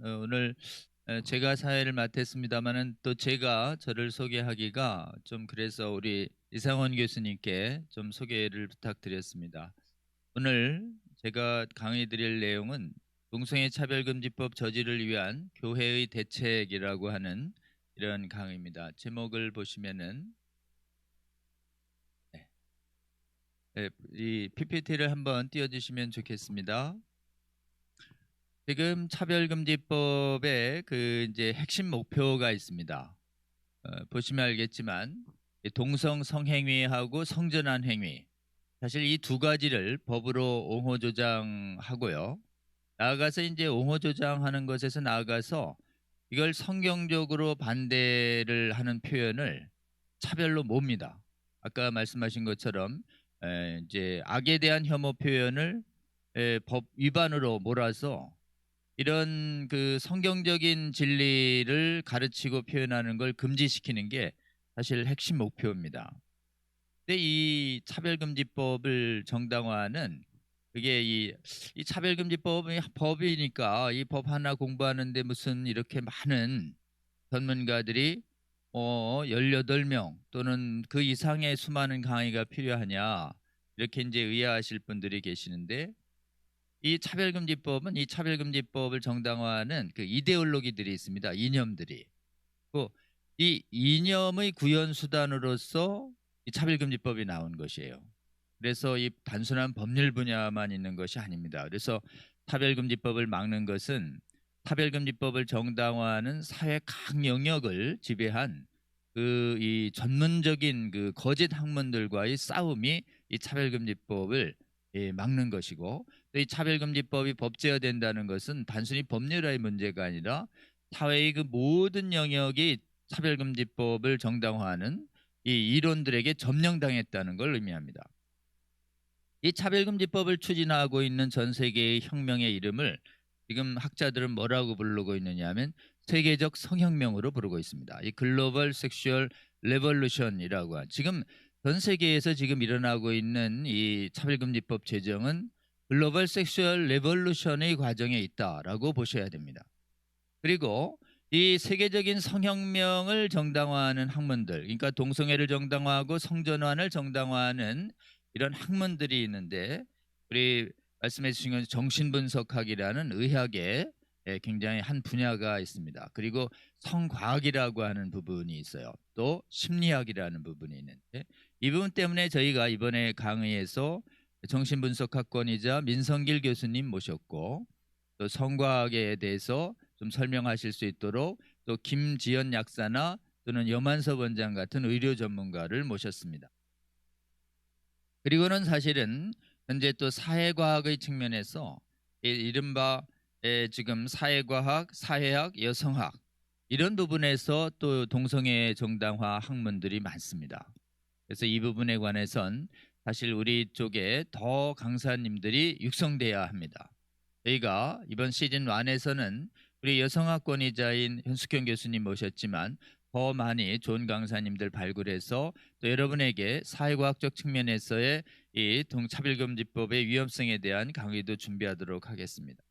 오늘 제가 사회를 맡았습니다마는 또 제가 저를 소개하기가 좀 그래서 우리 이상원 교수님께 좀 소개를 부탁드렸습니다. 오늘 제가 강의 드릴 내용은 동성애 차별금지법 저지를 위한 교회의 대책이라고 하는 이런 강의입니다. 제목을 보시면은 네, 이 PPT를 한번 띄워주시면 좋겠습니다. 지금 차별금지법의 그 이제 핵심 목표가 있습니다. 보시면 알겠지만 동성 성행위하고 성전환 행위, 사실 이 두 가지를 법으로 옹호 조장하고요. 나아가서 이제 옹호 조장하는 것에서 나아가서 이걸 성경적으로 반대를 하는 표현을 차별로 몹니다. 아까 말씀하신 것처럼 이제 악에 대한 혐오 표현을 법 위반으로 몰아서 이런 그 성경적인 진리를 가르치고 표현하는 걸 금지시키는 게 사실 핵심 목표입니다. 근데 이 차별금지법을 정당화하는 그게 이 차별금지법이 법이니까 이 법 하나 공부하는데 무슨 이렇게 많은 전문가들이 18명 또는 그 이상의 수많은 강의가 필요하냐 이렇게 이제 의아하실 분들이 계시는데 이 차별금지법은 이 차별금지법을 정당화하는 그 이데올로기들이 있습니다. 이념들이. 이 이념의 구현 수단으로서 이 차별금지법이 나온 것이에요. 그래서 이 단순한 법률 분야만 있는 것이 아닙니다. 그래서 차별금지법을 막는 것은 차별금지법을 정당화하는 사회 각 영역을 지배한 그 이 전문적인 그 거짓 학문들과의 싸움이 이 차별금지법을 막는 것이고, 또 이 차별금지법이 법제화된다는 것은 단순히 법률화의 문제가 아니라 사회의 그 모든 영역이 차별금지법을 정당화하는 이 이론들에게 점령당했다는 걸 의미합니다. 이 차별금지법을 추진하고 있는 전 세계의 혁명의 이름을 지금 학자들은 뭐라고 부르고 있느냐 하면 세계적 성혁명으로 부르고 있습니다. 이 글로벌 섹슈얼 레볼루션이라고 한, 지금 전 세계에서 지금 일어나고 있는 이 차별금지법 제정은 글로벌 섹슈얼 레볼루션의 과정에 있다라고 보셔야 됩니다. 그리고 이 세계적인 성혁명을 정당화하는 학문들, 그러니까 동성애를 정당화하고 성전환을 정당화하는 이런 학문들이 있는데, 우리 말씀해 주신 건 정신분석학이라는 의학의 굉장히 한 분야가 있습니다. 그리고 성과학이라고 하는 부분이 있어요. 또 심리학이라는 부분이 있는데, 이 부분 때문에 저희가 이번에 강의에서 정신분석학권이자 민성길 교수님 모셨고, 또 성과학에 대해서 좀 설명하실 수 있도록 또 김지연 약사나 또는 염한섭 원장 같은 의료 전문가를 모셨습니다. 그리고는 사실은 현재 또 사회과학의 측면에서 이른바 지금 사회과학, 사회학, 여성학 이런 부분에서 또 동성애 정당화 학문들이 많습니다. 그래서 이 부분에 관해선 사실 우리 쪽에 더 강사님들이 육성돼야 합니다. 저희가 이번 시즌 1에서는 우리 여성학권위자인 현숙현 교수님 모셨지만 더 많이 좋은 강사님들 발굴해서 또 여러분에게 사회과학적 측면에서의 이 동차별금지법의 위험성에 대한 강의도 준비하도록 하겠습니다.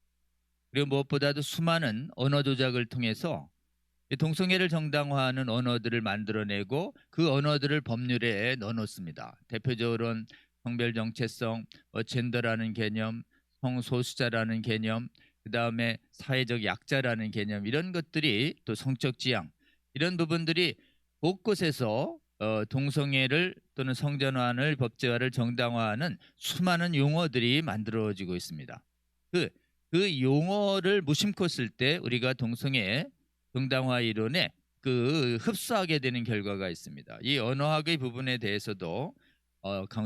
그리고 무엇보다도 수많은 언어 조작을 통해서 동성애를 정당화하는 언어들을 만들어내고 그 언어들을 법률에 넣어놓습니다. 대표적으로는 성별 정체성, 젠더라는 개념, 성소수자라는 개념, 그 다음에 사회적 약자라는 개념, 이런 것들이 또 성적 지향, 이런 부분들이 곳곳에서 동성애를 또는 성전환을 법제화를 정당화하는 수많은 용어들이 만들어지고 있습니다. 그 용어를 무심코 쓸 때 우리가 동성애 정당화 이론에 그 흡수하게 되는 결과가 있습니다. 이 언어학의 부분에 대해서도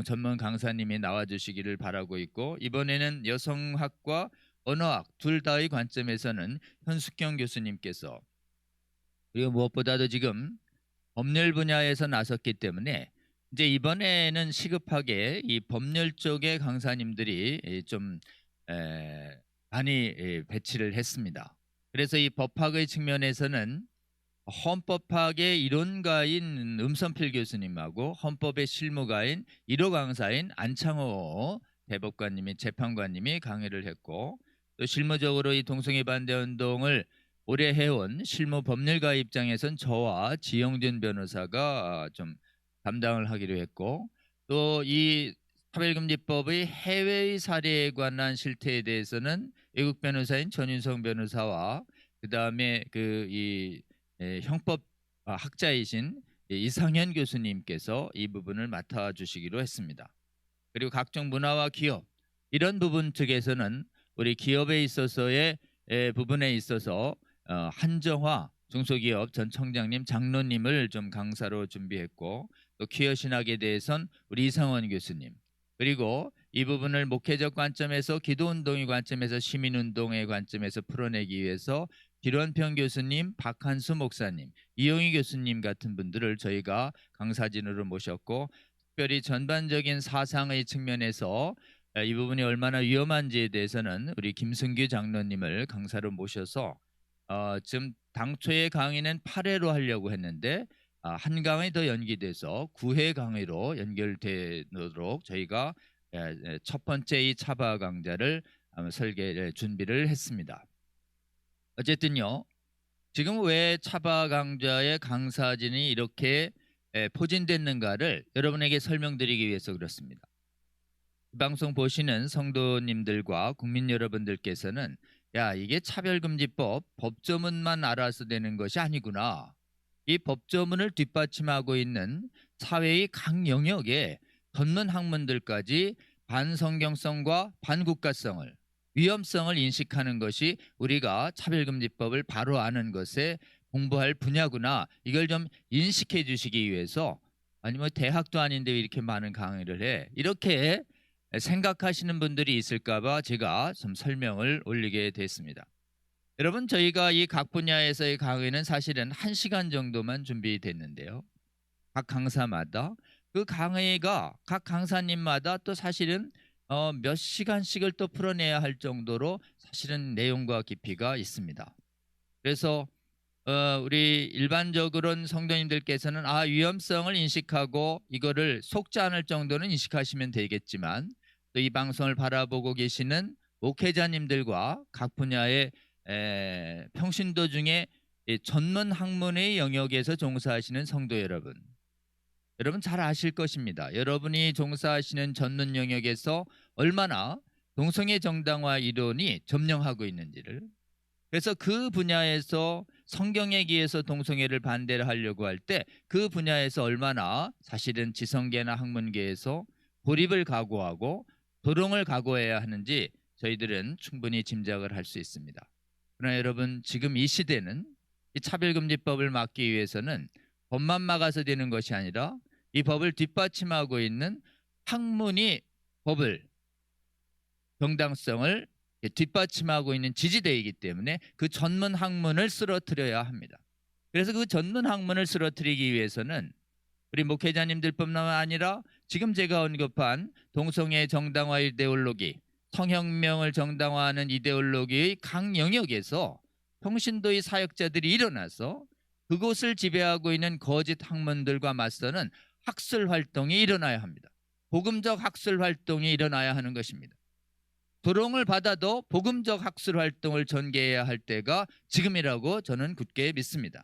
전문 강사님이 나와주시기를 바라고 있고, 이번에는 여성학과 언어학 둘 다의 관점에서는 현숙경 교수님께서, 그리고 무엇보다도 지금 법률 분야에서 나섰기 때문에 이제 이번에는 시급하게 이 법률 쪽의 강사님들이 좀 많이 배치를 했습니다. 그래서 이 법학의 측면에서는 헌법학의 이론가인 음선필 교수님하고 헌법의 실무가인 1호 강사인 안창호 대법관님이 재판관님이 강의를 했고, 또 실무적으로 이 동성애 반대 운동을 오래 해온 실무 법률가 입장에선 저와 지영진 변호사가 좀 담당을 하기로 했고, 또 이 차별금지법의 해외의 사례에 관한 실태에 대해서는 외국 변호사인 전윤성 변호사와 그다음에 이 형법 학자이신 이상현 교수님께서 이 부분을 맡아주시기로 했습니다. 그리고 각종 문화와 기업 이런 부분 측에서는 우리 기업에 있어서의 부분에 있어서 한정화 중소기업 전 청장님, 장로님을 좀 강사로 준비했고, 또 퀴어 신학에 대해선 우리 이상원 교수님, 그리고 이 부분을 목회적 관점에서 기도운동의 관점에서 시민운동의 관점에서 풀어내기 위해서 길원평 교수님, 박한수 목사님, 이용희 교수님 같은 분들을 저희가 강사진으로 모셨고, 특별히 전반적인 사상의 측면에서 이 부분이 얼마나 위험한지에 대해서는 우리 김승규 장로님을 강사로 모셔서 지금 당초의 강의는 8회로 하려고 했는데 한 강의 더 연기돼서 9회 강의로 연결되도록 저희가 첫 번째 이 차바 강좌를 준비를 했습니다. 어쨌든요, 지금 왜 차바 강좌의 강사진이 이렇게 포진됐는가를 여러분에게 설명드리기 위해서 그렇습니다. 이 방송 보시는 성도님들과 국민 여러분들께서는 야, 이게 차별금지법 법조문만 알아서 되는 것이 아니구나. 이 법조문을 뒷받침하고 있는 사회의 각 영역에 전문 학문들까지 반성경성과 반국가성을, 위험성을 인식하는 것이 우리가 차별금지법을 바로 아는 것에 공부할 분야구나. 이걸 좀 인식해 주시기 위해서, 아니 뭐 대학도 아닌데 이렇게 많은 강의를 해, 이렇게 생각하시는 분들이 있을까 봐 제가 좀 설명을 올리게 됐습니다. 여러분, 저희가 이 각 분야에서의 강의는 사실은 1시간 정도만 준비됐는데요. 각 강사마다 그 강의가 각 강사님마다 또 사실은 몇 시간씩을 또 풀어내야 할 정도로 사실은 내용과 깊이가 있습니다. 그래서 우리 일반적으로는 성도님들께서는 위험성을 인식하고 이거를 속지 않을 정도는 인식하시면 되겠지만, 또 이 방송을 바라보고 계시는 목회자님들과 각 분야의 평신도 중에 전문 학문의 영역에서 종사하시는 성도 여러분, 여러분 잘 아실 것입니다. 여러분이 종사하시는 전문 영역에서 얼마나 동성애 정당화 이론이 점령하고 있는지를, 그래서 그 분야에서 성경에 기해서 동성애를 반대를 하려고 할 때 그 분야에서 얼마나 사실은 지성계나 학문계에서 고립을 각오하고 도롱을 각오해야 하는지 저희들은 충분히 짐작을 할 수 있습니다. 그러나 여러분, 지금 이 시대는 이 차별금지법을 막기 위해서는 법만 막아서 되는 것이 아니라 이 법을 뒷받침하고 있는 학문이 법을, 정당성을 뒷받침하고 있는 지지대이기 때문에 그 전문 학문을 쓰러뜨려야 합니다. 그래서 그 전문 학문을 쓰러뜨리기 위해서는 우리 목회자님들뿐만 아니라 지금 제가 언급한 동성애 정당화 이데올로기, 성혁명을 정당화하는 이데올로기의 각 영역에서 평신도의 사역자들이 일어나서 그곳을 지배하고 있는 거짓 학문들과 맞서는 학술 활동이 일어나야 합니다. 복음적 학술 활동이 일어나야 하는 것입니다. 도롱을 받아도 복음적 학술 활동을 전개해야 할 때가 지금이라고 저는 굳게 믿습니다.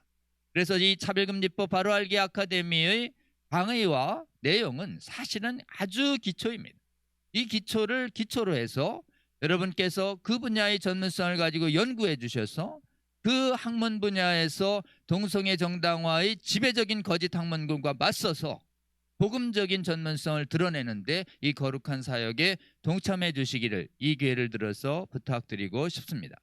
그래서 이 차별금지법 바로 알기 아카데미의 강의와 내용은 사실은 아주 기초입니다. 이 기초를 기초로 해서 여러분께서 그 분야의 전문성을 가지고 연구해 주셔서 그 학문 분야에서 동성애 정당화의 지배적인 거짓 학문군과 맞서서 복음적인 전문성을 드러내는데 이 거룩한 사역에 동참해 주시기를 이 기회를 들어서 부탁드리고 싶습니다.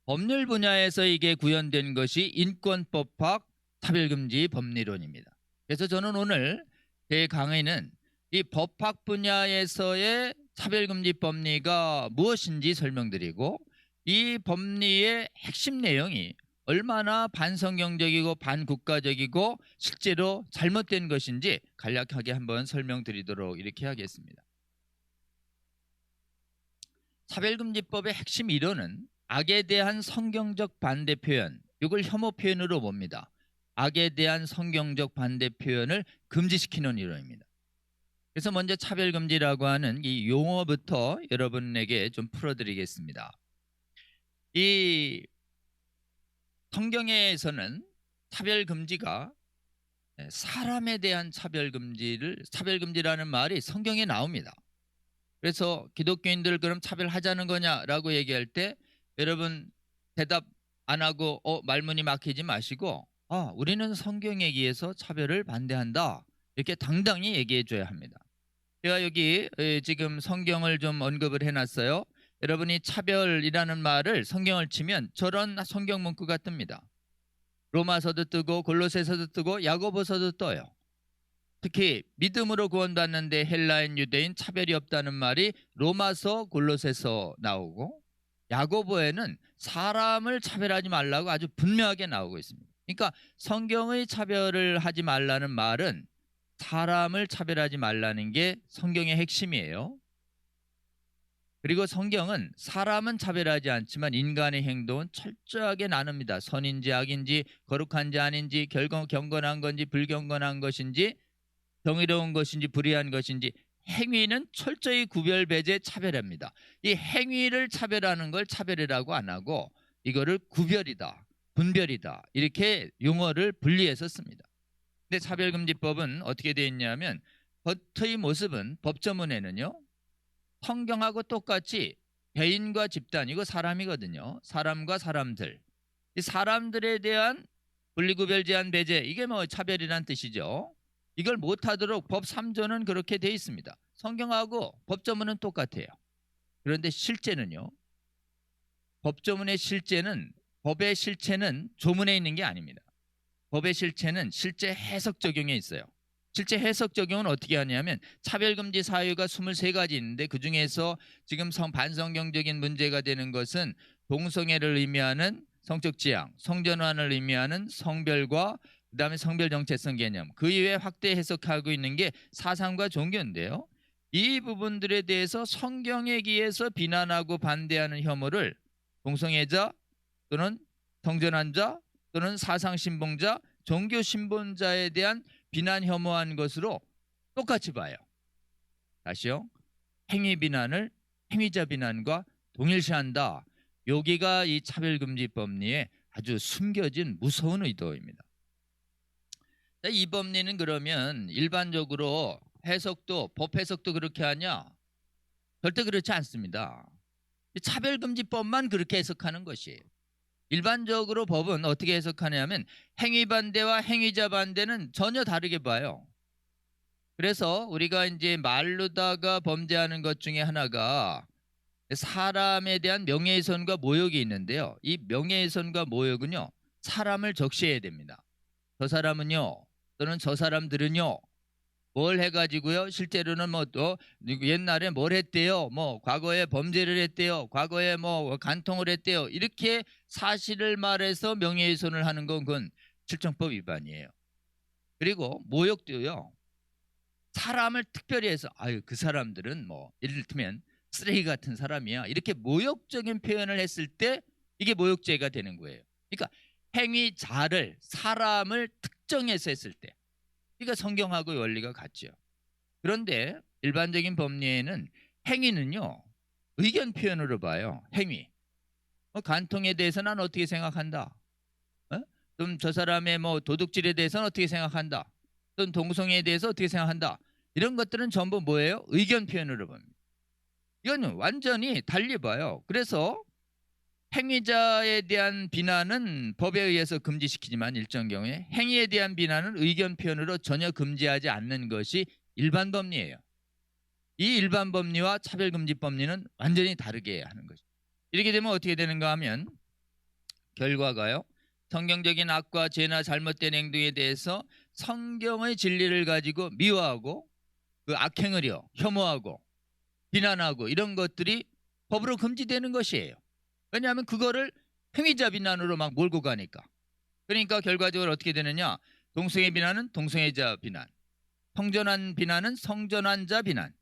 법률 분야에서 이게 구현된 것이 인권법학 차별금지 법리론입니다. 그래서 저는 오늘 제 강의는 이 법학 분야에서의 차별금지 법리가 무엇인지 설명드리고, 이 법리의 핵심 내용이 얼마나 반성경적이고 반국가적이고 실제로 잘못된 것인지 간략하게 한번 설명드리도록 이렇게 하겠습니다. 차별금지법의 핵심 이론은 악에 대한 성경적 반대 표현, 이걸 혐오 표현으로 봅니다. 악에 대한 성경적 반대 표현을 금지시키는 이론입니다. 그래서 먼저 차별금지라고 하는 이 용어부터 여러분에게 좀 풀어드리겠습니다. 이 성경에서는 차별금지가 사람에 대한 차별금지라는 말이 성경에 나옵니다. 그래서 기독교인들 그럼 차별하자는 거냐라고 얘기할 때 여러분 대답 안 하고 말문이 막히지 마시고 우리는 성경에 의해서 차별을 반대한다 이렇게 당당히 얘기해 줘야 합니다. 제가 여기 지금 성경을 좀 언급을 해놨어요. 여러분이 차별이라는 말을 성경을 치면 저런 성경 문구가 뜹니다. 로마서도 뜨고 골로새서도 뜨고 야고보서도 떠요. 특히 믿음으로 구원받는데 헬라인 유대인 차별이 없다는 말이 로마서 골로새서 나오고 야고보에는 사람을 차별하지 말라고 아주 분명하게 나오고 있습니다. 그러니까 성경의 차별을 하지 말라는 말은 사람을 차별하지 말라는 게 성경의 핵심이에요. 그리고 성경은 사람은 차별하지 않지만 인간의 행동은 철저하게 나눕니다. 선인지 악인지 거룩한지 아닌지 경건한 건지 불경건한 것인지 정의로운 것인지 불의한 것인지 행위는 철저히 구별 배제 차별합니다. 이 행위를 차별하는 걸 차별이라고 안 하고 이거를 구별이다 분별이다 이렇게 용어를 분리해서 씁니다. 근데 차별금지법은 어떻게 되어 있냐면 겉의 모습은 법조문에는요 성경하고 똑같이 개인과 집단 이거 사람이거든요. 사람과 사람들 이 사람들에 대한 분리구별 제한 배제 이게 뭐 차별이란 뜻이죠. 이걸 못하도록 법 3조는 그렇게 돼 있습니다. 성경하고 법조문은 똑같아요. 그런데 실제는요. 법조문의 실제는 법의 실체는 조문에 있는 게 아닙니다. 법의 실체는 실제 해석 적용에 있어요. 실제 해석 적용은 어떻게 하냐면 차별금지 사유가 23가지 있는데 그중에서 지금 반성경적인 문제가 되는 것은 동성애를 의미하는 성적 지향, 성전환을 의미하는 성별과 그다음에 성별 정체성 개념 그 이외에 확대 해석하고 있는 게 사상과 종교인데요. 이 부분들에 대해서 성경에 의해서 비난하고 반대하는 혐오를 동성애자 또는 성전환자 또는 사상신봉자, 종교신봉자에 대한 비난 혐오한 것으로 똑같이 봐요. 다시요. 행위 비난을 행위자 비난과 동일시한다. 여기가 이 차별금지법리에 아주 숨겨진 무서운 의도입니다. 이 법리는 그러면 일반적으로 해석도 법 해석도 그렇게 하냐? 절대 그렇지 않습니다. 차별금지법만 그렇게 해석하는 것이에요. 일반적으로 법은 어떻게 해석하냐면 행위 반대와 행위자 반대는 전혀 다르게 봐요. 그래서 우리가 이제 말로다가 범죄하는 것 중에 하나가 사람에 대한 명예훼손과 모욕이 있는데요. 이 명예훼손과 모욕은요. 사람을 적시해야 됩니다. 저 사람은요. 또는 저 사람들은요. 뭘 해가지고요. 실제로는 뭐 또 옛날에 뭘 했대요. 뭐 과거에 범죄를 했대요. 과거에 뭐 간통을 했대요. 이렇게 사실을 말해서 명예훼손을 하는 건 그건 실정법 위반이에요. 그리고 모욕도요. 사람을 특별히 해서 그 사람들은 뭐 이를테면 쓰레기 같은 사람이야. 이렇게 모욕적인 표현을 했을 때 이게 모욕죄가 되는 거예요. 그러니까 행위자를 사람을 특정해서 했을 때 그러니까 성경하고 원리가 같죠. 그런데 일반적인 법리에는 행위는요. 의견 표현으로 봐요. 행위. 간통에 대해서 난 어떻게 생각한다. 좀 저 사람의 뭐 도둑질에 대해서는 어떻게 생각한다. 또는 동성애에 대해서 어떻게 생각한다. 이런 것들은 전부 뭐예요? 의견 표현으로 봅니다. 이건 완전히 달리 봐요. 그래서 행위자에 대한 비난은 법에 의해서 금지시키지만 일정 경우에 행위에 대한 비난은 의견 표현으로 전혀 금지하지 않는 것이 일반 법리예요. 이 일반 법리와 차별금지 법리는 완전히 다르게 하는 것이죠. 이렇게 되면 어떻게 되는가 하면 결과가요. 성경적인 악과 죄나 잘못된 행동에 대해서 성경의 진리를 가지고 미워하고 그 악행을요. 혐오하고 비난하고 이런 것들이 법으로 금지되는 것이에요. 왜냐하면 그거를 행위자 비난으로 막 몰고 가니까. 그러니까 결과적으로 어떻게 되느냐. 동성애 비난은 동성애자 비난. 성전환 비난은 성전환자 비난.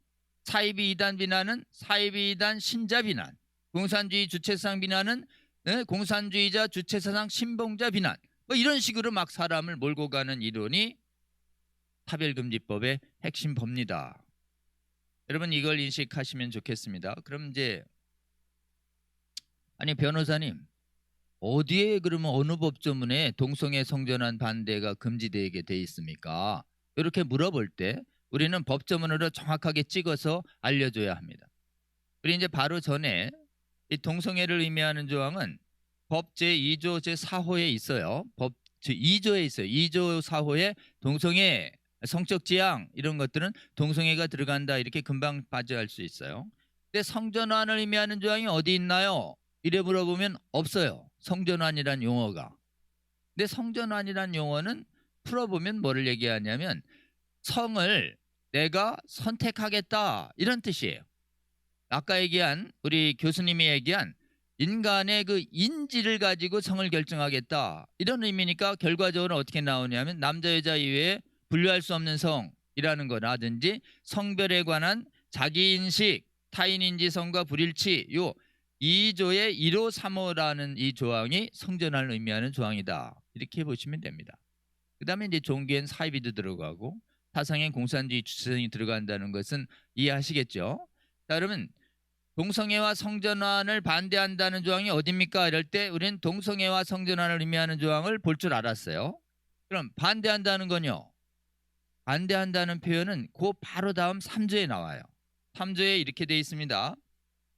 사이비 이단 비난은 사이비 이단 신자 비난. 공산주의 주체사상 비난은 공산주의자 주체사상 신봉자 비난. 뭐 이런 식으로 막 사람을 몰고 가는 이론이 차별금지법의 핵심 법리다. 여러분 이걸 인식하시면 좋겠습니다. 그럼 이제 아니 변호사님 어디에 그러면 어느 법조문에 동성애 성전환 반대가 금지되게 돼 있습니까? 이렇게 물어볼 때 우리는 법조문으로 정확하게 찍어서 알려줘야 합니다. 그리고 이제 바로 전에 이 동성애를 의미하는 조항은 법 제2조 제4호에 있어요. 법 제2조에 있어요. 2조 4호에 동성애, 성적 지향 이런 것들은 동성애가 들어간다 이렇게 금방 빠져알 수 있어요. 근데 성전환을 의미하는 조항이 어디 있나요? 이래 물어보면 없어요. 성전환이란 용어가. 근데 성전환이란 용어는 풀어보면 뭐를 얘기하냐면 성을 내가 선택하겠다 이런 뜻이에요. 아까 얘기한 우리 교수님이 얘기한 인간의 그 인지를 가지고 성을 결정하겠다 이런 의미니까 결과적으로 어떻게 나오냐면 남자 여자 이외에 분류할 수 없는 성이라는 거라든지 성별에 관한 자기인식 타인인지성과 불일치 요 2조의 1호 3호라는 이 조항이 성전환을 의미하는 조항이다 이렇게 보시면 됩니다. 그 다음에 이제 종교엔 사이비도 들어가고 사상엔 공산주의 주체성이 들어간다는 것은 이해하시겠죠. 자 그러면 동성애와 성전환을 반대한다는 조항이 어딥니까? 이럴 때 우리는 동성애와 성전환을 의미하는 조항을 볼 줄 알았어요. 그럼 반대한다는 건요. 반대한다는 표현은 그 바로 다음 3조에 나와요. 3조에 이렇게 돼 있습니다.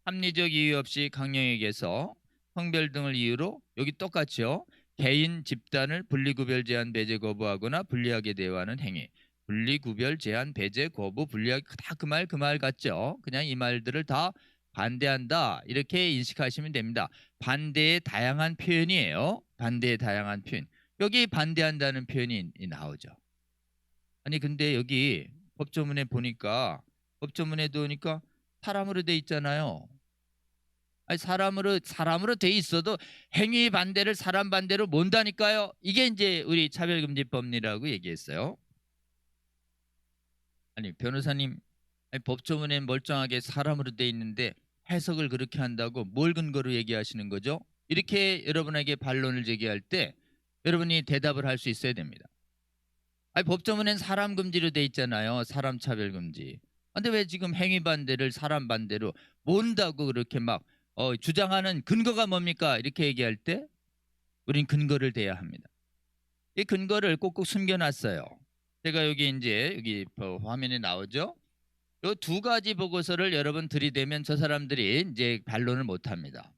합리적 이유 없이 강령에게서 성별 등을 이유로 여기 똑같죠. 개인, 집단을 분리구별, 제한, 배제, 거부하거나 불리하게 대우하는 행위. 분리구별, 제한, 배제, 거부, 불리하게 다 그 말 같죠. 그냥 이 말들을 다 반대한다 이렇게 인식하시면 됩니다. 반대의 다양한 표현이에요. 반대의 다양한 표현. 여기 반대한다는 표현이 나오죠. 아니 근데 여기 법조문에 보니까 사람으로 돼 있잖아요. 아니 사람으로 돼 있어도 행위 반대를 사람 반대로 몬다니까요. 이게 이제 우리 차별금지법이라고 얘기했어요. 아니 변호사님 아니, 법조문에 멀쩡하게 사람으로 돼 있는데 해석을 그렇게 한다고 뭘 근거로 얘기하시는 거죠? 이렇게 여러분에게 반론을 제기할 때 여러분이 대답을 할 수 있어야 됩니다. 아니 법조문엔 사람 금지로 돼 있잖아요. 사람 차별 금지. 근데 왜 지금 행위 반대를 사람 반대로 몬다고 그렇게 막 주장하는 근거가 뭡니까? 이렇게 얘기할 때 우린 근거를 대야 합니다. 이 근거를 꼭꼭 숨겨놨어요. 제가 여기 화면에 나오죠? 이 두 가지 보고서를 여러분 들이대면 저 사람들이 이제 반론을 못 합니다.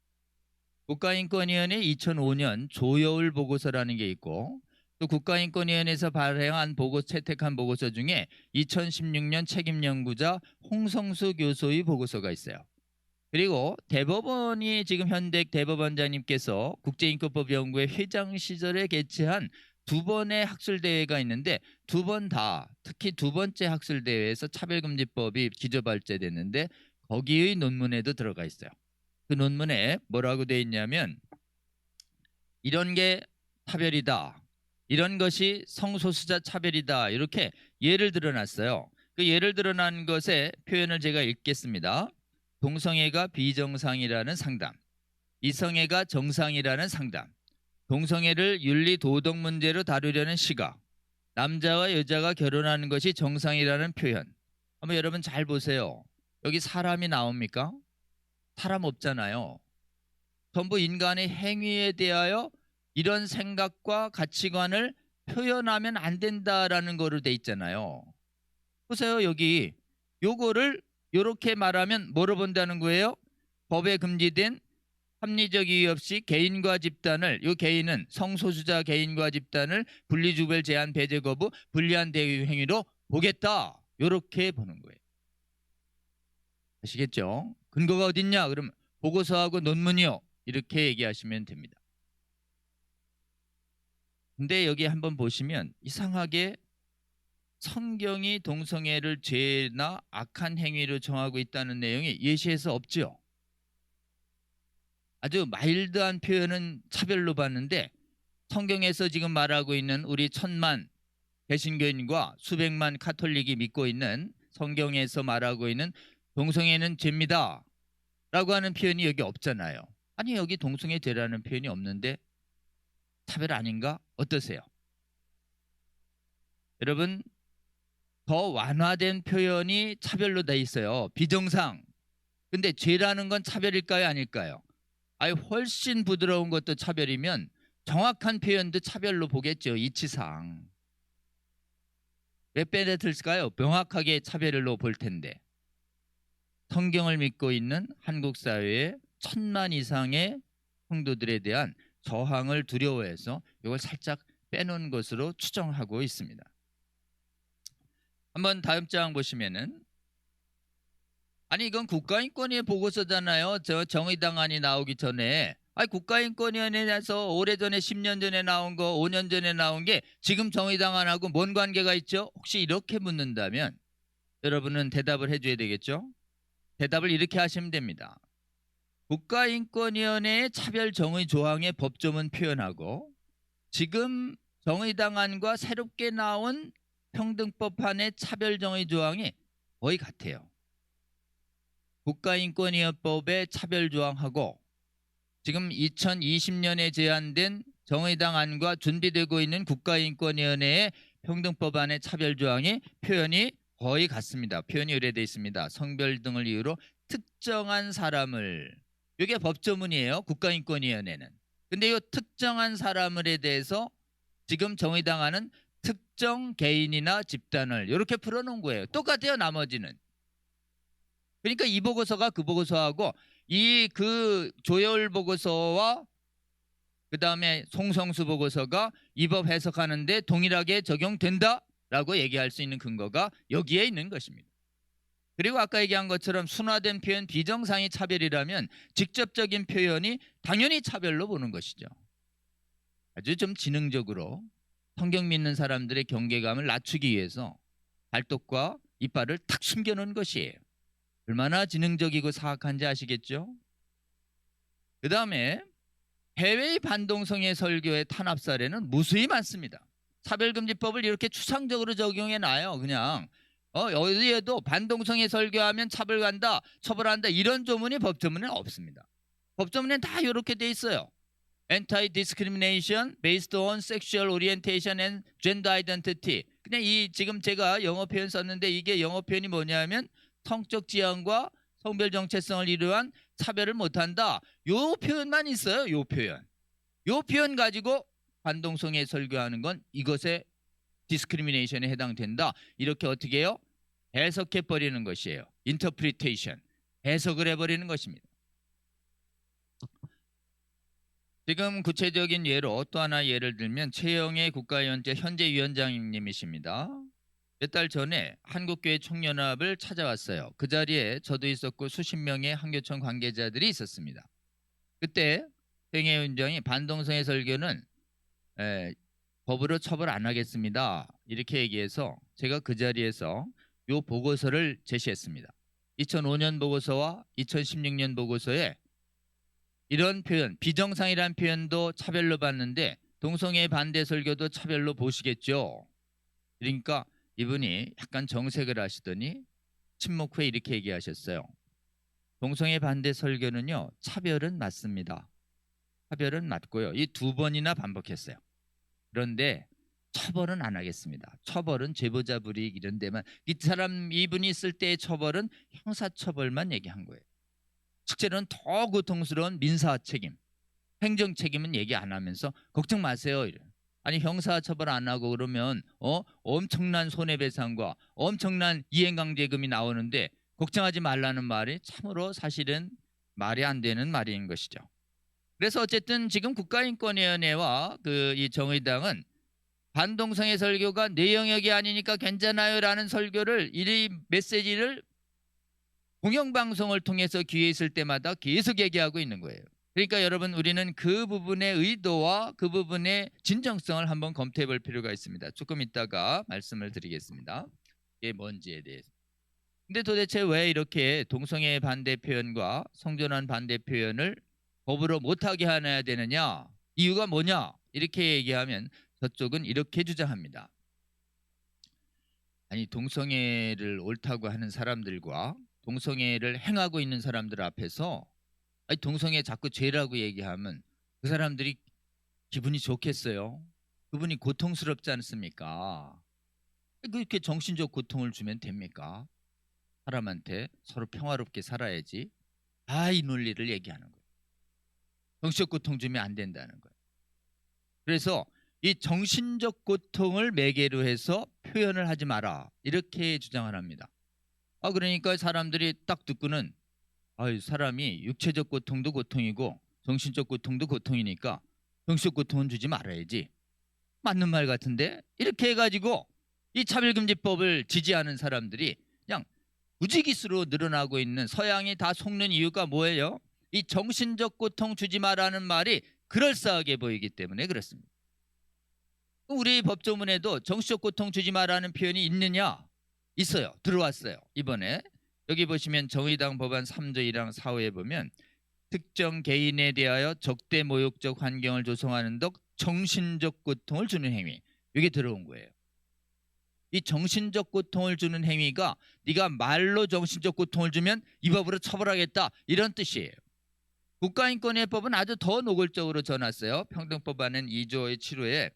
국가인권위원회 2005년 조여울 보고서라는 게 있고 또 국가인권위원회에서 발행한 채택한 보고서 중에 2016년 책임연구자 홍성수 교수의 보고서가 있어요. 그리고 대법원이 지금 현직 대법원장님께서 국제인권법 연구회 회장 시절에 개최한 두 번의 학술대회가 있는데 두 번 다 특히 두 번째 학술대회에서 차별금지법이 기조발제됐는데 거기의 논문에도 들어가 있어요. 그 논문에 뭐라고 돼 있냐면 이런 게 차별이다. 이런 것이 성소수자 차별이다. 이렇게 예를 들어놨어요. 그 예를 들어난 것의 표현을 제가 읽겠습니다. 동성애가 비정상이라는 상담, 이성애가 정상이라는 상담, 동성애를 윤리 도덕 문제로 다루려는 시각, 남자와 여자가 결혼하는 것이 정상이라는 표현. 한번 여러분 잘 보세요. 여기 사람이 나옵니까? 사람 없잖아요. 전부 인간의 행위에 대하여 이런 생각과 가치관을 표현하면 안 된다라는 거로 돼 있잖아요. 보세요. 여기 요거를 이렇게 말하면 뭐로 본다는 거예요? 법에 금지된 합리적 이유 없이 개인과 집단을 이 개인은 성소수자 개인과 집단을 분리주별 제한 배제 거부 불리한 대우 행위로 보겠다. 이렇게 보는 거예요. 아시겠죠? 근거가 어딨냐? 그러면 보고서하고 논문이요. 이렇게 얘기하시면 됩니다. 근데 여기 한번 보시면 이상하게 성경이 동성애를 죄나 악한 행위로 정하고 있다는 내용이 예시에서 없죠. 아주 마일드한 표현은 차별로 봤는데 성경에서 지금 말하고 있는 우리 1000만 개신교인과 수백만 카톨릭이 믿고 있는 성경에서 말하고 있는 동성애는 죄입니다 라고 하는 표현이 여기 없잖아요. 아니 여기 동성애 죄라는 표현이 없는데 차별 아닌가? 어떠세요? 여러분 더 완화된 표현이 차별로 돼 있어요. 비정상. 근데 죄라는 건 차별일까요? 아닐까요? 아예 훨씬 부드러운 것도 차별이면 정확한 표현도 차별로 보겠죠. 이치상. 왜 빼내들까요? 명확하게 차별로 볼 텐데. 성경을 믿고 있는 한국 사회의 1,000만 이상의 성도들에 대한 저항을 두려워해서 이걸 살짝 빼놓은 것으로 추정하고 있습니다. 한번 다음 장 보시면은, 아니 이건 국가인권위의 보고서잖아요. 저 정의당안이 나오기 전에. 아니 국가인권위원회에서 오래전에 10년 전에 나온 거, 5년 전에 나온 게 지금 정의당안하고 뭔 관계가 있죠? 혹시 이렇게 묻는다면 여러분은 대답을 해줘야 되겠죠? 대답을 이렇게 하시면 됩니다. 국가인권위원회의 차별정의 조항의 법조문 표현하고 지금 정의당안과 새롭게 나온 평등법안의 차별정의 조항이 거의 같아요. 국가인권위원법의 차별조항하고 지금 2020년에 제안된 정의당 안과 준비되고 있는 국가인권위원회의 평등법안의 차별조항이 표현이 거의 같습니다. 표현이 의뢰되어 있습니다. 성별 등을 이유로 특정한 사람을, 이게 법조문이에요. 국가인권위원회는. 근데 이 특정한 사람을에 대해서 지금 정의당 안은 특정 개인이나 집단을 이렇게 풀어놓은 거예요. 똑같아요. 나머지는. 그러니까 이 보고서가 그 보고서하고 이 그 조열 보고서와 그 다음에 송성수 보고서가 이 법 해석하는데 동일하게 적용된다라고 얘기할 수 있는 근거가 여기에 있는 것입니다. 그리고 아까 얘기한 것처럼 순화된 표현 비정상이 차별이라면 직접적인 표현이 당연히 차별로 보는 것이죠. 아주 좀 지능적으로 성경 믿는 사람들의 경계감을 낮추기 위해서 발톱과 이빨을 탁 숨겨놓은 것이에요. 얼마나 지능적이고 사악한지 아시겠죠? 그 다음에 해외의 반동성애 설교의 탄압 사례는 무수히 많습니다. 차별금지법을 이렇게 추상적으로 적용해놔요. 그냥 어디에도 반동성애 설교하면 차별한다, 처벌한다 이런 조문이 법조문에 없습니다. 법조문엔 다 이렇게 돼 있어요. Anti-discrimination based on sexual orientation and gender identity. 그냥 이 지금 제가 영어 표현 썼는데 이게 영어 표현이 뭐냐면 성적 지향과 성별 정체성을 이루한 차별을 못한다. 요 표현만 있어요. 요 표현. 요 표현 가지고 반동성애 설교하는 건 이것에 디스크리미네이션에 해당된다. 이렇게 어떻게 해요? 해석해 버리는 것이에요. 인터프리테이션. 해석을 해버리는 것입니다. 지금 구체적인 예로 또 하나 예를 들면 최영애 국가위원회 현재 위원장님이십니다. 몇 달 전에 한국교회 총연합을 찾아왔어요. 그 자리에 저도 있었고 수십 명의 한교총 관계자들이 있었습니다. 그때 최영애 위원장이 반동성애 설교는 법으로 처벌 안 하겠습니다. 이렇게 얘기해서 제가 그 자리에서 이 보고서를 제시했습니다. 2005년 보고서와 2016년 보고서에 이런 표현, 비정상이라는 표현도 차별로 봤는데 동성애 반대 설교도 차별로 보시겠죠. 그러니까 이분이 약간 정색을 하시더니 침묵 후에 이렇게 얘기하셨어요. 동성애 반대 설교는요. 차별은 맞습니다. 차별은 맞고요. 이 2번이나 반복했어요. 그런데 처벌은 안 하겠습니다. 처벌은 제보자 불이익 이런 데만, 이분이 쓸 때의 처벌은 형사처벌만 얘기한 거예요. 실제로는 더 고통스러운 민사 책임, 행정 책임은 얘기 안 하면서 걱정 마세요. 아니 형사처벌 안 하고 그러면 엄청난 손해배상과 엄청난 이행강제금이 나오는데 걱정하지 말라는 말이 참으로 사실은 말이 안 되는 말인 것이죠. 그래서 어쨌든 지금 국가인권위원회와 이 정의당은 반동성애 설교가 내 영역이 아니니까 괜찮아요라는 설교를 이 메시지를 공영방송을 통해서 기회 있을 때마다 계속 얘기하고 있는 거예요. 그러니까 여러분 우리는 그 부분의 의도와 그 부분의 진정성을 한번 검토해 볼 필요가 있습니다. 조금 이따가 말씀을 드리겠습니다. 이게 뭔지에 대해서. 근데 도대체 왜 이렇게 동성애 반대 표현과 성전환 반대 표현을 법으로 못하게 해야 되느냐? 이유가 뭐냐? 이렇게 얘기하면 저쪽은 이렇게 주장합니다. 아니 동성애를 옳다고 하는 사람들과 동성애를 행하고 있는 사람들 앞에서 아니 동성애 자꾸 죄라고 얘기하면 그 사람들이 기분이 좋겠어요? 그분이 고통스럽지 않습니까? 그렇게 정신적 고통을 주면 됩니까? 사람한테 서로 평화롭게 살아야지. 이 논리를 얘기하는 거예요. 정신적 고통 주면 안 된다는 거예요. 그래서 이 정신적 고통을 매개로 해서 표현을 하지 마라, 이렇게 주장을 합니다. 그러니까 사람들이 딱 듣고는 사람이 육체적 고통도 고통이고 정신적 고통도 고통이니까 정신적 고통은 주지 말아야지. 맞는 말 같은데? 이렇게 해가지고 이 차별금지법을 지지하는 사람들이 그냥 무지기수로 늘어나고 있는, 서양이 다 속는 이유가 뭐예요? 이 정신적 고통 주지 마라는 말이 그럴싸하게 보이기 때문에 그렇습니다. 우리 법조문에도 정신적 고통 주지 마라는 표현이 있느냐? 있어요. 들어왔어요. 이번에 여기 보시면 정의당 법안 3조 1항 4호에 보면 특정 개인에 대하여 적대 모욕적 환경을 조성하는 등 정신적 고통을 주는 행위, 이게 들어온 거예요. 이 정신적 고통을 주는 행위가 네가 말로 정신적 고통을 주면 이 법으로 처벌하겠다, 이런 뜻이에요. 국가인권위법은 아주 더 노골적으로 전했어요. 평등법안은 2조의 7호에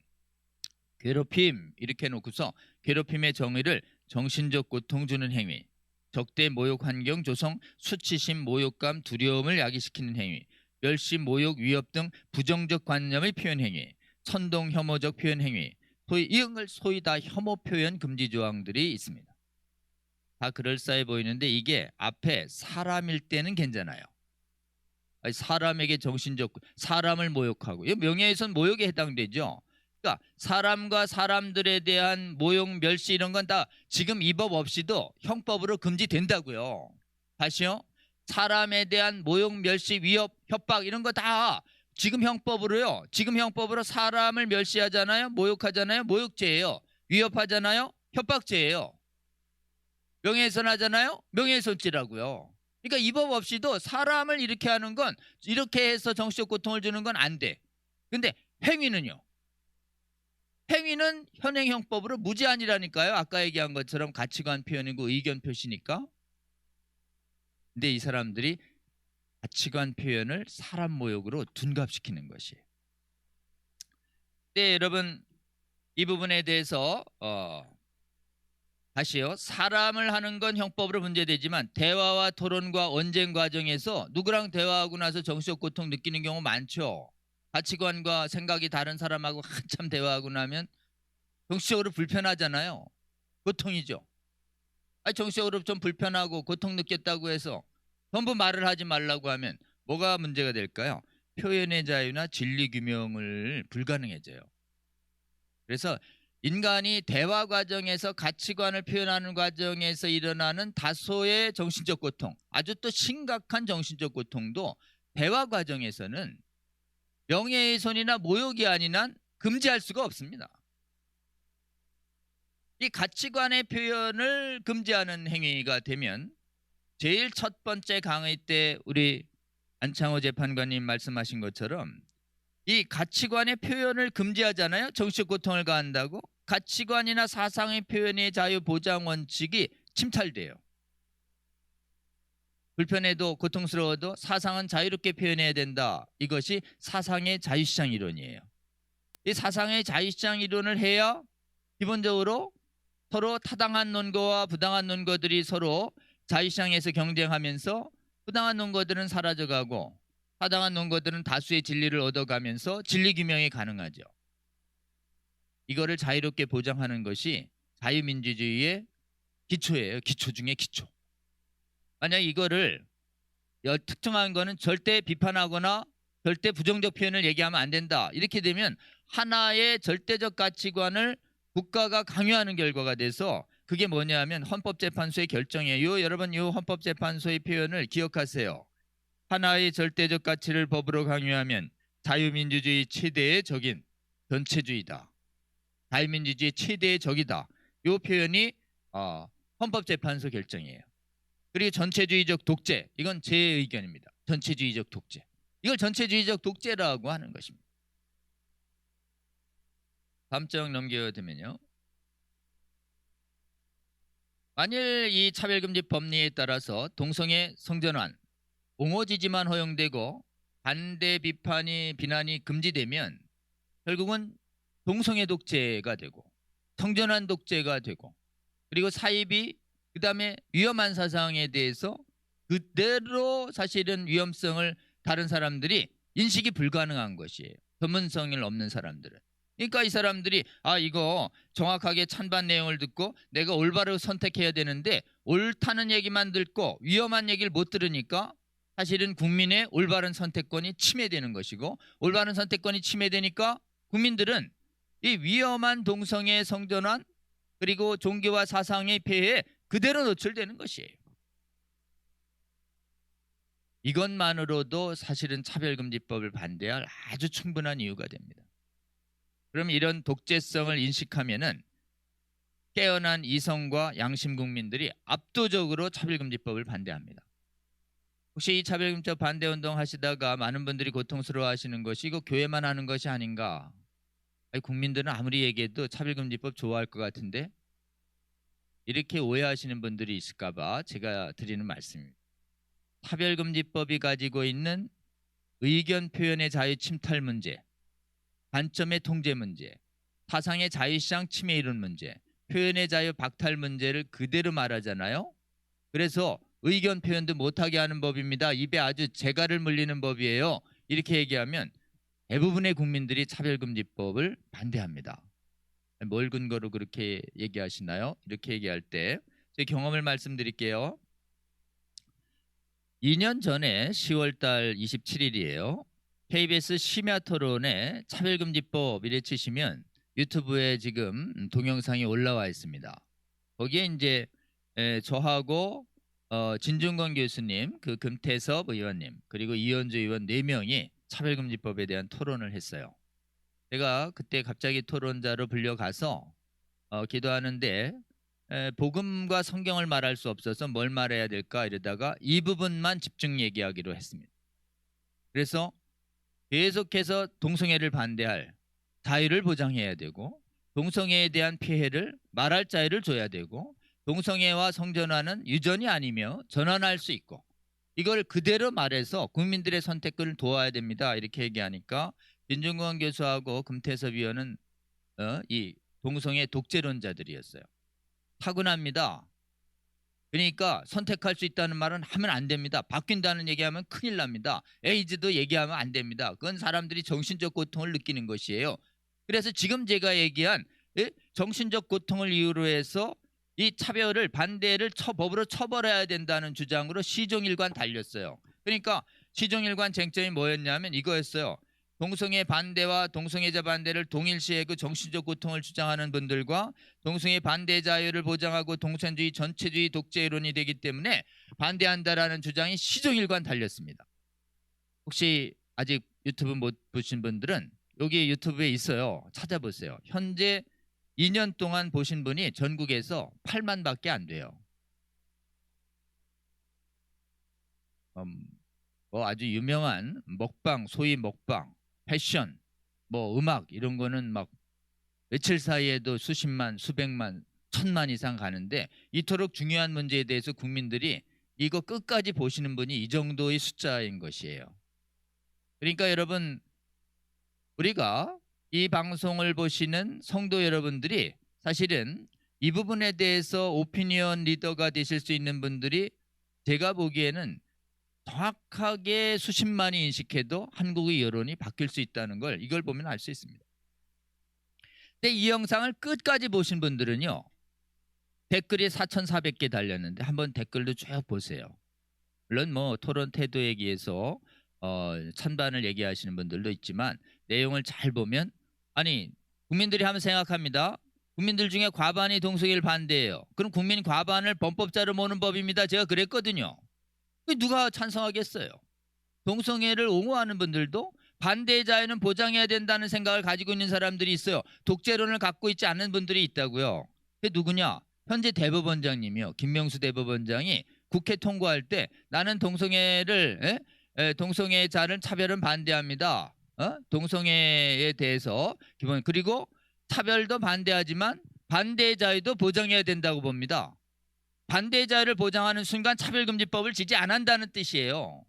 괴롭힘 이렇게 해놓고서 괴롭힘의 정의를 정신적 고통 주는 행위, 적대 모욕 환경 조성, 수치심, 모욕감, 두려움을 야기시키는 행위, 멸시, 모욕, 위협 등 부정적 관념의 표현 행위, 선동, 혐오적 표현 행위, 이런 걸 소위 다 혐오 표현 금지 조항들이 있습니다. 다 그럴싸해 보이는데 이게 앞에 사람일 때는 괜찮아요. 사람에게 사람을 모욕하고, 이 명예훼손 모욕에 해당되죠. 그러니까 사람과 사람들에 대한 모욕, 멸시 이런 건 다 지금 이 법 없이도 형법으로 금지된다고요. 다시요. 사람에 대한 모욕, 멸시, 위협, 협박 이런 거 다 지금 형법으로요. 지금 형법으로 사람을 멸시하잖아요. 모욕하잖아요. 모욕죄예요. 위협하잖아요. 협박죄예요. 명예훼손 하잖아요. 명예훼손죄라고요. 그러니까 이 법 없이도 사람을 이렇게 하는 건, 이렇게 해서 정신적 고통을 주는 건 안 돼. 근데 행위는요. 행위는 현행형법으로 무제한이라니까요. 아까 얘기한 것처럼 가치관 표현이고 의견 표시니까. 근데 이 사람들이 가치관 표현을 사람 모욕으로 둔갑시키는 것이에요. 네, 여러분 이 부분에 대해서 다시요. 사람을 하는 건 형법으로 문제되지만 대화와 토론과 언쟁 과정에서 누구랑 대화하고 나서 정신적 고통 느끼는 경우 많죠. 가치관과 생각이 다른 사람하고 한참 대화하고 나면 정신적으로 불편하잖아요. 고통이죠. 정신적으로 좀 불편하고 고통 느꼈다고 해서 전부 말을 하지 말라고 하면 뭐가 문제가 될까요? 표현의 자유나 진리 규명을 불가능해져요. 그래서 인간이 대화 과정에서 가치관을 표현하는 과정에서 일어나는 다소의 정신적 고통, 아주 또 심각한 정신적 고통도 대화 과정에서는 명예훼손이나 모욕이 아닌 한 금지할 수가 없습니다. 이 가치관의 표현을 금지하는 행위가 되면 제일 첫 번째 강의 때 우리 안창호 재판관님 말씀하신 것처럼 이 가치관의 표현을 금지하잖아요. 정신적 고통을 가한다고. 가치관이나 사상의 표현의 자유 보장 원칙이 침탈돼요. 불편해도 고통스러워도 사상은 자유롭게 표현해야 된다. 이것이 사상의 자유시장 이론이에요. 이 사상의 자유시장 이론을 해야 기본적으로 서로 타당한 논거와 부당한 논거들이 서로 자유시장에서 경쟁하면서 부당한 논거들은 사라져가고 타당한 논거들은 다수의 진리를 얻어가면서 진리 규명이 가능하죠. 이거를 자유롭게 보장하는 것이 자유민주주의의 기초예요. 기초 중에 기초. 만약 이거를 특정한 거는 절대 비판하거나 절대 부정적 표현을 얘기하면 안 된다. 이렇게 되면 하나의 절대적 가치관을 국가가 강요하는 결과가 돼서 그게 뭐냐면 헌법재판소의 결정이에요. 여러분 이 헌법재판소의 표현을 기억하세요. 하나의 절대적 가치를 법으로 강요하면 자유민주주의 최대의 적인 전체주의다. 자유민주주의 최대의 적이다. 이 표현이 헌법재판소 결정이에요. 그리고 전체주의적 독재, 이건 제 의견입니다. 전체주의적 독재. 이걸 전체주의적 독재라고 하는 것입니다. 다음 장 넘겨되면요. 만일 이 차별금지 법리에 따라서 동성애 성전환, 옹호지지만 허용되고 반대 비난이 금지되면 결국은 동성애 독재가 되고 성전환 독재가 되고, 그리고 사입이 그다음에 위험한 사상에 대해서 그대로 사실은 위험성을 다른 사람들이 인식이 불가능한 것이에요. 전문성이 없는 사람들은. 그러니까 이 사람들이 이거 정확하게 찬반 내용을 듣고 내가 올바로 선택해야 되는데 옳다는 얘기만 듣고 위험한 얘기를 못 들으니까 사실은 국민의 올바른 선택권이 침해되는 것이고, 올바른 선택권이 침해되니까 국민들은 이 위험한 동성애 성전환 그리고 종교와 사상의 폐해에 그대로 노출되는 것이에요. 이것만으로도 사실은 차별금지법을 반대할 아주 충분한 이유가 됩니다. 그럼 이런 독재성을 인식하면은 깨어난 이성과 양심 국민들이 압도적으로 차별금지법을 반대합니다. 혹시 이 차별금지법 반대운동 하시다가 많은 분들이 고통스러워하시는 것이 이거 교회만 하는 것이 아닌가? 국민들은 아무리 얘기해도 차별금지법 좋아할 것 같은데, 이렇게 오해하시는 분들이 있을까 봐 제가 드리는 말씀입니다. 차별금지법이 가지고 있는 의견 표현의 자유 침탈 문제, 관점의 통제 문제, 사상의 자유시장 침해 이론 문제, 표현의 자유 박탈 문제를 그대로 말하잖아요. 그래서 의견 표현도 못하게 하는 법입니다. 입에 아주 재갈을 물리는 법이에요. 이렇게 얘기하면 대부분의 국민들이 차별금지법을 반대합니다. 뭘 근거로 그렇게 얘기하시나요? 이렇게 얘기할 때 제 경험을 말씀드릴게요. 2년 전에 10월달 27일이에요. KBS 심야 토론에 차별금지법 이래 치시면 유튜브에 지금 동영상이 올라와 있습니다. 거기에 이제 저하고 진중권 교수님, 그 금태섭 의원님, 그리고 이현주 의원 4명이 차별금지법에 대한 토론을 했어요. 제가 그때 갑자기 토론자로 불려가서 기도하는데 복음과 성경을 말할 수 없어서 뭘 말해야 될까 이러다가 이 부분만 집중 얘기하기로 했습니다. 그래서 계속해서 동성애를 반대할 자유를 보장해야 되고, 동성애에 대한 피해를 말할 자유를 줘야 되고, 동성애와 성전환은 유전이 아니며 전환할 수 있고, 이걸 그대로 말해서 국민들의 선택권을 도와야 됩니다. 이렇게 얘기하니까 진중권 교수하고 금태섭 위원은 이 동성애 독재론자들이었어요. 타고납니다. 그러니까 선택할 수 있다는 말은 하면 안 됩니다. 바뀐다는 얘기하면 큰일 납니다. 에이즈도 얘기하면 안 됩니다. 그건 사람들이 정신적 고통을 느끼는 것이에요. 그래서 지금 제가 얘기한 정신적 고통을 이유로 해서 이 차별을 반대를 법으로 처벌해야 된다는 주장으로 시종일관 달렸어요. 그러니까 시종일관 쟁점이 뭐였냐면 이거였어요. 동성애 반대와 동성애자 반대를 동일시해 그 정신적 고통을 주장하는 분들과 동성애 반대 자유를 보장하고 동성주의 전체주의 독재론이 되기 때문에 반대한다라는 주장이 시종일관 달렸습니다. 혹시 아직 유튜브 못 보신 분들은 여기 유튜브에 있어요. 찾아보세요. 현재 2년 동안 보신 분이 전국에서 8만밖에 안 돼요. 뭐 아주 유명한 먹방, 소위 먹방, 패션, 뭐 음악 이런 거는 막 며칠 사이에도 수십만, 수백만, 천만 이상 가는데, 이토록 중요한 문제에 대해서 국민들이 이거 끝까지 보시는 분이 이 정도의 숫자인 것이에요. 그러니까 여러분, 우리가 이 방송을 보시는 성도 여러분들이 사실은 이 부분에 대해서 오피니언 리더가 되실 수 있는 분들이 제가 보기에는 정확하게 수십만이 인식해도 한국의 여론이 바뀔 수 있다는 걸 이걸 보면 알 수 있습니다. 근데 이 영상을 끝까지 보신 분들은요, 댓글이 4,400개 달렸는데 한번 댓글도 쭉 보세요. 물론 뭐 토론 태도에 의해서 찬반을 얘기하시는 분들도 있지만 내용을 잘 보면, 아니 국민들이 한번 생각합니다. 국민들 중에 과반이 동성애를 반대해요. 그럼 국민 과반을 범법자로 모는 법입니다. 제가 그랬거든요. 누가 찬성하겠어요? 동성애를 옹호하는 분들도 반대의 자유는 보장해야 된다는 생각을 가지고 있는 사람들이 있어요. 독재론을 갖고 있지 않는 분들이 있다고요. 그게 누구냐? 현재 대법원장님이요. 김명수 대법원장이 국회 통과할 때 나는 동성애를 동성애자를 차별은 반대합니다. 동성애에 대해서 기본, 그리고 차별도 반대하지만 반대의 자유도 보장해야 된다고 봅니다. 반대의 자유를 보장하는 순간 차별금지법을 지지 안 한다는 뜻이에요.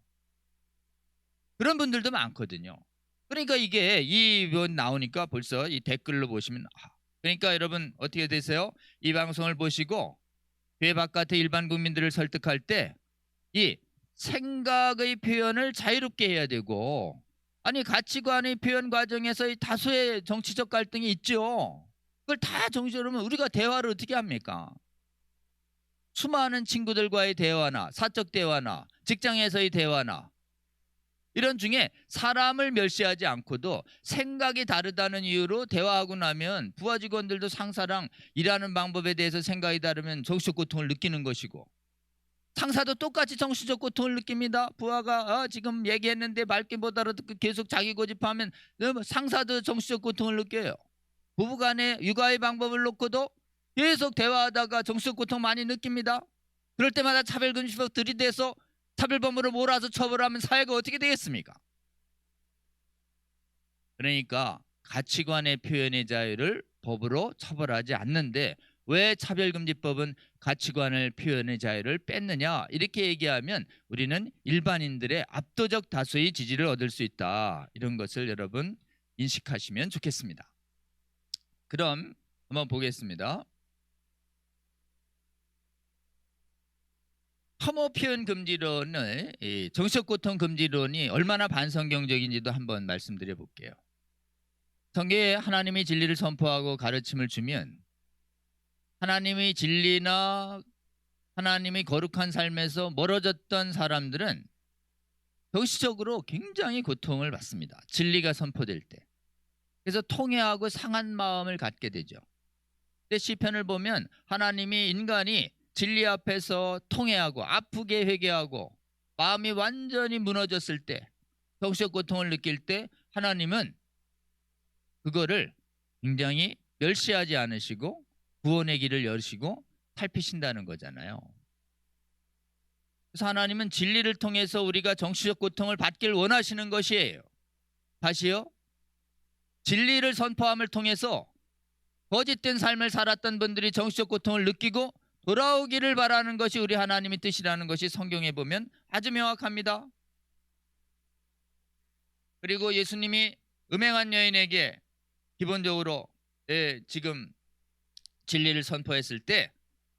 그런 분들도 많거든요. 그러니까 이게 이 뭐 나오니까 벌써 이 댓글로 보시면 그러니까 여러분 어떻게 되세요? 이 방송을 보시고 교회 바깥의 일반 국민들을 설득할 때 이 생각의 표현을 자유롭게 해야 되고, 아니 가치관의 표현 과정에서 이 다수의 정치적 갈등이 있죠. 그걸 다 정치적으로 우리가 대화를 어떻게 합니까? 수많은 친구들과의 대화나 사적 대화나 직장에서의 대화나 이런 중에 사람을 멸시하지 않고도 생각이 다르다는 이유로 대화하고 나면 부하 직원들도 상사랑 일하는 방법에 대해서 생각이 다르면 정신적 고통을 느끼는 것이고, 상사도 똑같이 정신적 고통을 느낍니다. 부하가 지금 얘기했는데 맑게 못 알아듣고 계속 자기 고집하면 상사도 정신적 고통을 느껴요. 부부간의 육아의 방법을 놓고도 계속 대화하다가 정신적 고통 많이 느낍니다. 그럴 때마다 차별금지법 들이대서 차별범으로 몰아서 처벌하면 사회가 어떻게 되겠습니까? 그러니까 가치관의 표현의 자유를 법으로 처벌하지 않는데 왜 차별금지법은 가치관을 표현의 자유를 뺐느냐, 이렇게 얘기하면 우리는 일반인들의 압도적 다수의 지지를 얻을 수 있다, 이런 것을 여러분 인식하시면 좋겠습니다. 그럼 한번 보겠습니다. 혐오 표현 금지론을, 정신적 고통 금지론이 얼마나 반성경적인지도 한번 말씀드려 볼게요. 성경에 하나님이 진리를 선포하고 가르침을 주면 하나님의 진리나 하나님의 거룩한 삶에서 멀어졌던 사람들은 정신적으로 굉장히 고통을 받습니다. 진리가 선포될 때. 그래서 통회하고 상한 마음을 갖게 되죠. 근데 시편을 보면 하나님이 인간이 진리 앞에서 통회하고 아프게 회개하고 마음이 완전히 무너졌을 때, 정신적 고통을 느낄 때 하나님은 그거를 굉장히 멸시하지 않으시고 구원의 길을 여시고 살피신다는 거잖아요. 그래서 하나님은 진리를 통해서 우리가 정신적 고통을 받길 원하시는 것이에요. 다시요. 진리를 선포함을 통해서 거짓된 삶을 살았던 분들이 정신적 고통을 느끼고 돌아오기를 바라는 것이 우리 하나님의 뜻이라는 것이 성경에 보면 아주 명확합니다. 그리고 예수님이 음행한 여인에게 기본적으로 지금 진리를 선포했을 때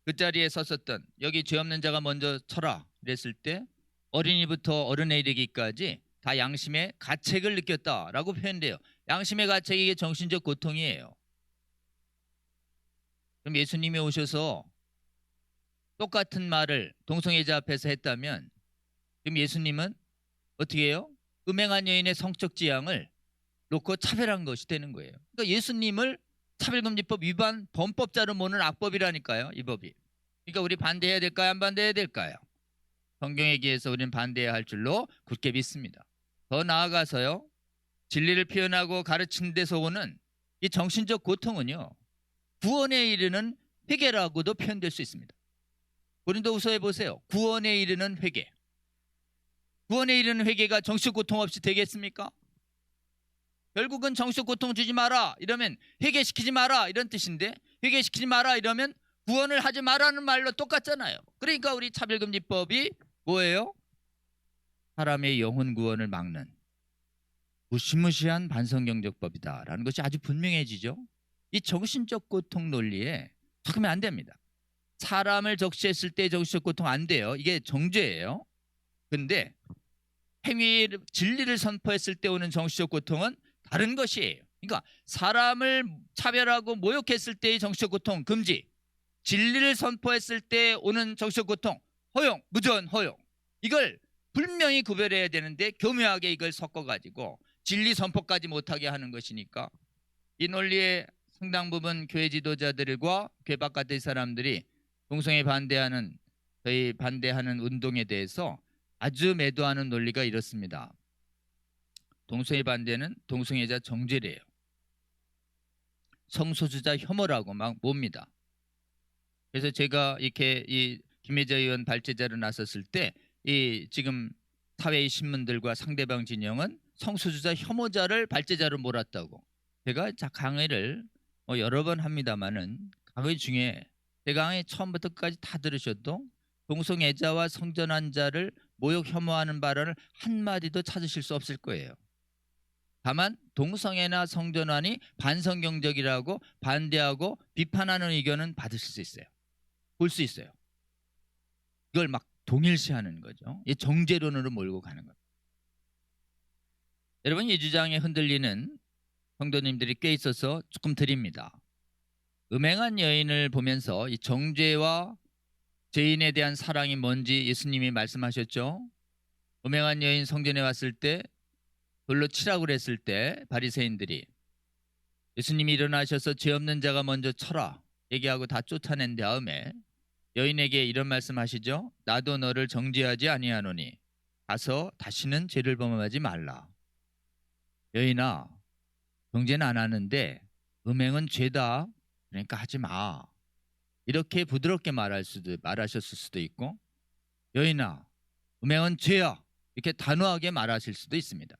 그 자리에 섰었던, 여기 죄 없는 자가 먼저 쳐라 그랬을 때 어린이부터 어른에 이르기까지 다 양심의 가책을 느꼈다라고 표현돼요. 양심의 가책이 이게 정신적 고통이에요. 그럼 예수님이 오셔서 똑같은 말을 동성애자 앞에서 했다면 그럼 예수님은 어떻게 해요? 음행한 여인의 성적 지향을 놓고 차별한 것이 되는 거예요. 그러니까 예수님을 차별금지법 위반 범법자로 모는 악법이라니까요, 이 법이. 그러니까 우리 반대해야 될까요, 안 반대해야 될까요? 성경에 기해서 우리는 반대해야 할 줄로 굳게 믿습니다. 더 나아가서요, 진리를 표현하고 가르치는 데서 오는 이 정신적 고통은요, 구원에 이르는 회개라고도 표현될 수 있습니다. 고린도후서에 보세요. 구원에 이르는 회개. 구원에 이르는 회개가 정신적 고통 없이 되겠습니까? 결국은 정신적 고통 주지 마라 이러면 회개시키지 마라 이런 뜻인데, 회개시키지 마라 이러면 구원을 하지 마라는 말로 똑같잖아요. 그러니까 우리 차별금지법이 뭐예요? 사람의 영혼 구원을 막는 무시무시한 반성경적법이다라는 것이 아주 분명해지죠. 이 정신적 고통 논리에 속으면 안 됩니다. 사람을 적시했을 때 정신적 고통 안 돼요. 이게 정죄예요. 근데 진리를 선포했을 때 오는 정신적 고통은 다른 것이에요. 그러니까 사람을 차별하고 모욕했을 때의 정신적 고통 금지, 진리를 선포했을 때 오는 정신적 고통 허용, 무조건 허용. 이걸 분명히 구별해야 되는데 교묘하게 이걸 섞어가지고 진리 선포까지 못하게 하는 것이니까, 이 논리의 상당 부분 교회 지도자들과 교회 바깥의 사람들이 동성애 반대하는, 저희 반대하는 운동에 대해서 아주 매도하는 논리가 이렇습니다. 동성애 반대는 동성애자 정죄래요. 성소수자 혐오라고 막 봅니다. 그래서 제가 이렇게 이 김혜자 의원 발제자로 나섰을 때 이 지금 사회의 신문들과 상대방 진영은 성소수자 혐오자를 발제자로 몰았다고. 제가 강의를 여러 번 합니다마는 강의 중에 제 강의 처음부터 끝까지 다 들으셔도 동성애자와 성전환자를 모욕 혐오하는 발언을 한마디도 찾으실 수 없을 거예요. 다만 동성애나 성전환이 반성경적이라고 반대하고 비판하는 의견은 받으실 수 있어요. 볼 수 있어요. 이걸 막 동일시하는 거죠. 이 정죄론으로 몰고 가는 거예요. 여러분, 이 주장에 흔들리는 성도님들이 꽤 있어서 조금 드립니다. 음행한 여인을 보면서 이 정죄와 죄인에 대한 사랑이 뭔지 예수님이 말씀하셨죠. 음행한 여인 성전에 왔을 때 돌로 치라고 그랬을 때 바리새인들이 예수님이 일어나셔서 죄 없는 자가 먼저 쳐라 얘기하고 다 쫓아낸 다음에 여인에게 이런 말씀하시죠. 나도 너를 정죄하지 아니하노니 가서 다시는 죄를 범하지 말라. 여인아, 정죄는 안 하는데 음행은 죄다. 그러니까 하지 마. 이렇게 부드럽게 말하셨을 수도 있고, 여인아, 음행은 죄야. 이렇게 단호하게 말하실 수도 있습니다.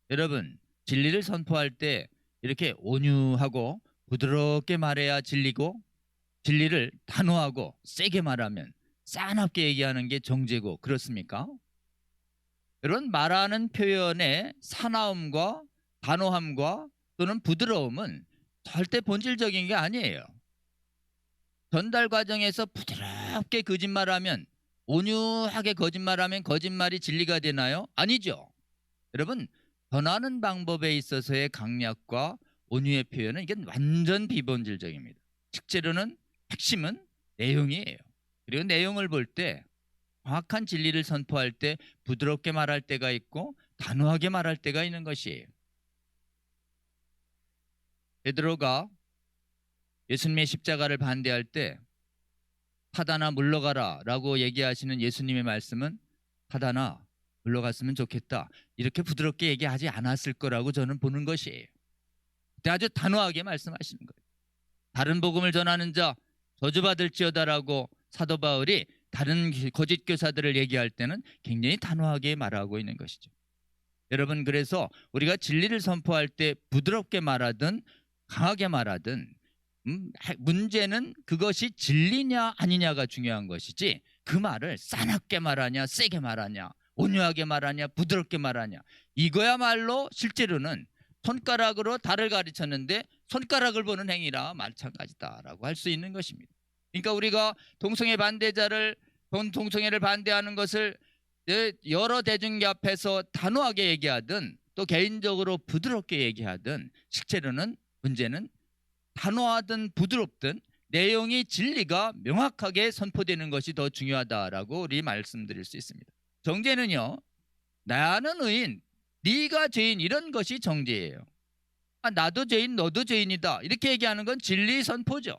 여러분, 진리를 선포할 때 이렇게 온유하고 부드럽게 말해야 진리고, 진리를 단호하고 세게 말하면 싸납게 얘기하는 게 정죄고, 그렇습니까? 이런 말하는 표현의 사나움과 단호함과 또는 부드러움은 절대 본질적인 게 아니에요. 전달 과정에서 부드럽게 거짓말하면, 온유하게 거짓말하면 거짓말이 진리가 되나요? 아니죠. 여러분, 전하는 방법에 있어서의 강약과 온유의 표현은 이게 완전 비본질적입니다. 실제로는 핵심은 내용이에요. 그리고 내용을 볼 때 정확한 진리를 선포할 때 부드럽게 말할 때가 있고 단호하게 말할 때가 있는 것이에요. 베드로가 예수님의 십자가를 반대할 때 사단아 물러가라 라고 얘기하시는 예수님의 말씀은 사단아 물러갔으면 좋겠다 이렇게 부드럽게 얘기하지 않았을 거라고 저는 보는 것이에요. 그때 아주 단호하게 말씀하시는 거예요. 다른 복음을 전하는 자 저주받을지어다라고 사도 바울이 다른 거짓 교사들을 얘기할 때는 굉장히 단호하게 말하고 있는 것이죠. 여러분, 그래서 우리가 진리를 선포할 때 부드럽게 말하든 강하게 말하든 문제는 그것이 진리냐 아니냐가 중요한 것이지 그 말을 싸납게 말하냐 세게 말하냐 온유하게 말하냐 부드럽게 말하냐 이거야말로 실제로는 손가락으로 달을 가르쳤는데 손가락을 보는 행위라 마찬가지다라고 할 수 있는 것입니다. 그러니까 우리가 동성애 반대자를 동성애를 반대하는 것을 여러 대중교 앞에서 단호하게 얘기하든 또 개인적으로 부드럽게 얘기하든 실제로는 문제는 단호하든 부드럽든 내용이 진리가 명확하게 선포되는 것이 더 중요하다라고 우리 말씀드릴 수 있습니다. 정죄는요, 나는 의인, 네가 죄인 이런 것이 정죄예요. 나도 죄인, 너도 죄인이다 이렇게 얘기하는 건 진리 선포죠.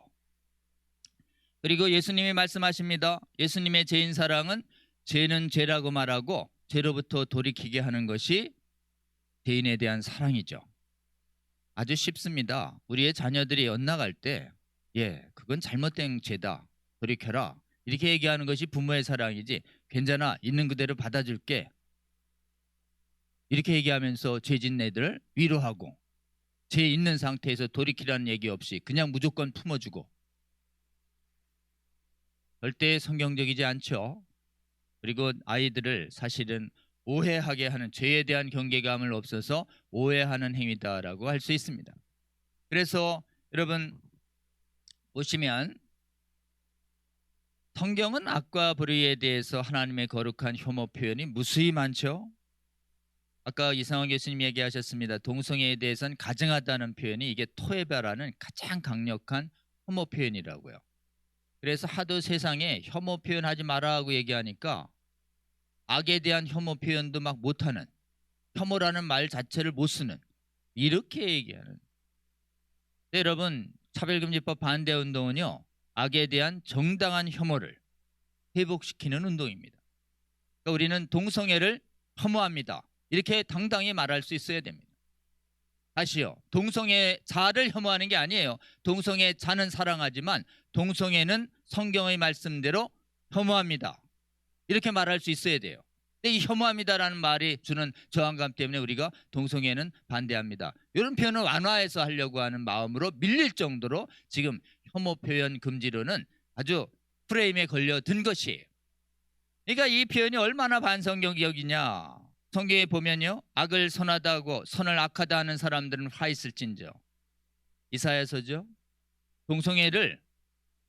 그리고 예수님이 말씀하십니다. 예수님의 죄인 사랑은 죄는 죄라고 말하고 죄로부터 돌이키게 하는 것이 죄인에 대한 사랑이죠. 아주 쉽습니다. 우리의 자녀들이 엇나갈 때 그건 잘못된 죄다. 돌이켜라. 이렇게 얘기하는 것이 부모의 사랑이지 괜찮아. 있는 그대로 받아줄게. 이렇게 얘기하면서 죄진 애들을 위로하고 죄 있는 상태에서 돌이키라는 얘기 없이 그냥 무조건 품어주고 절대 성경적이지 않죠. 그리고 아이들을 사실은 오해하게 하는 죄에 대한 경계감을 없어서 오해하는 행위다라고 할 수 있습니다. 그래서 여러분 보시면 성경은 악과 불의에 대해서 하나님의 거룩한 혐오 표현이 무수히 많죠. 아까 이상원 교수님 얘기하셨습니다. 동성애에 대해서는 가증하다는 표현이 이게 토에바라는 가장 강력한 혐오 표현이라고요. 그래서 하도 세상에 혐오 표현하지 마라 하고 얘기하니까 악에 대한 혐오 표현도 막 못하는, 혐오라는 말 자체를 못 쓰는 이렇게 얘기하는. 네, 여러분, 차별금지법 반대 운동은요 악에 대한 정당한 혐오를 회복시키는 운동입니다. 그러니까 우리는 동성애를 혐오합니다 이렇게 당당히 말할 수 있어야 됩니다. 다시요, 동성애자를 혐오하는 게 아니에요. 동성애자는 사랑하지만 동성애는 성경의 말씀대로 혐오합니다 이렇게 말할 수 있어야 돼요. 근데 이 혐오합니다라는 말이 주는 저항감 때문에 우리가 동성애는 반대합니다 이런 표현을 완화해서 하려고 하는 마음으로 밀릴 정도로 지금 혐오 표현 금지로는 아주 프레임에 걸려든 것이에요. 그러니까 이 표현이 얼마나 반성경적이냐. 성경에 보면요, 악을 선하다고 선을 악하다 하는 사람들은 화 있을진저. 이사야서죠. 동성애를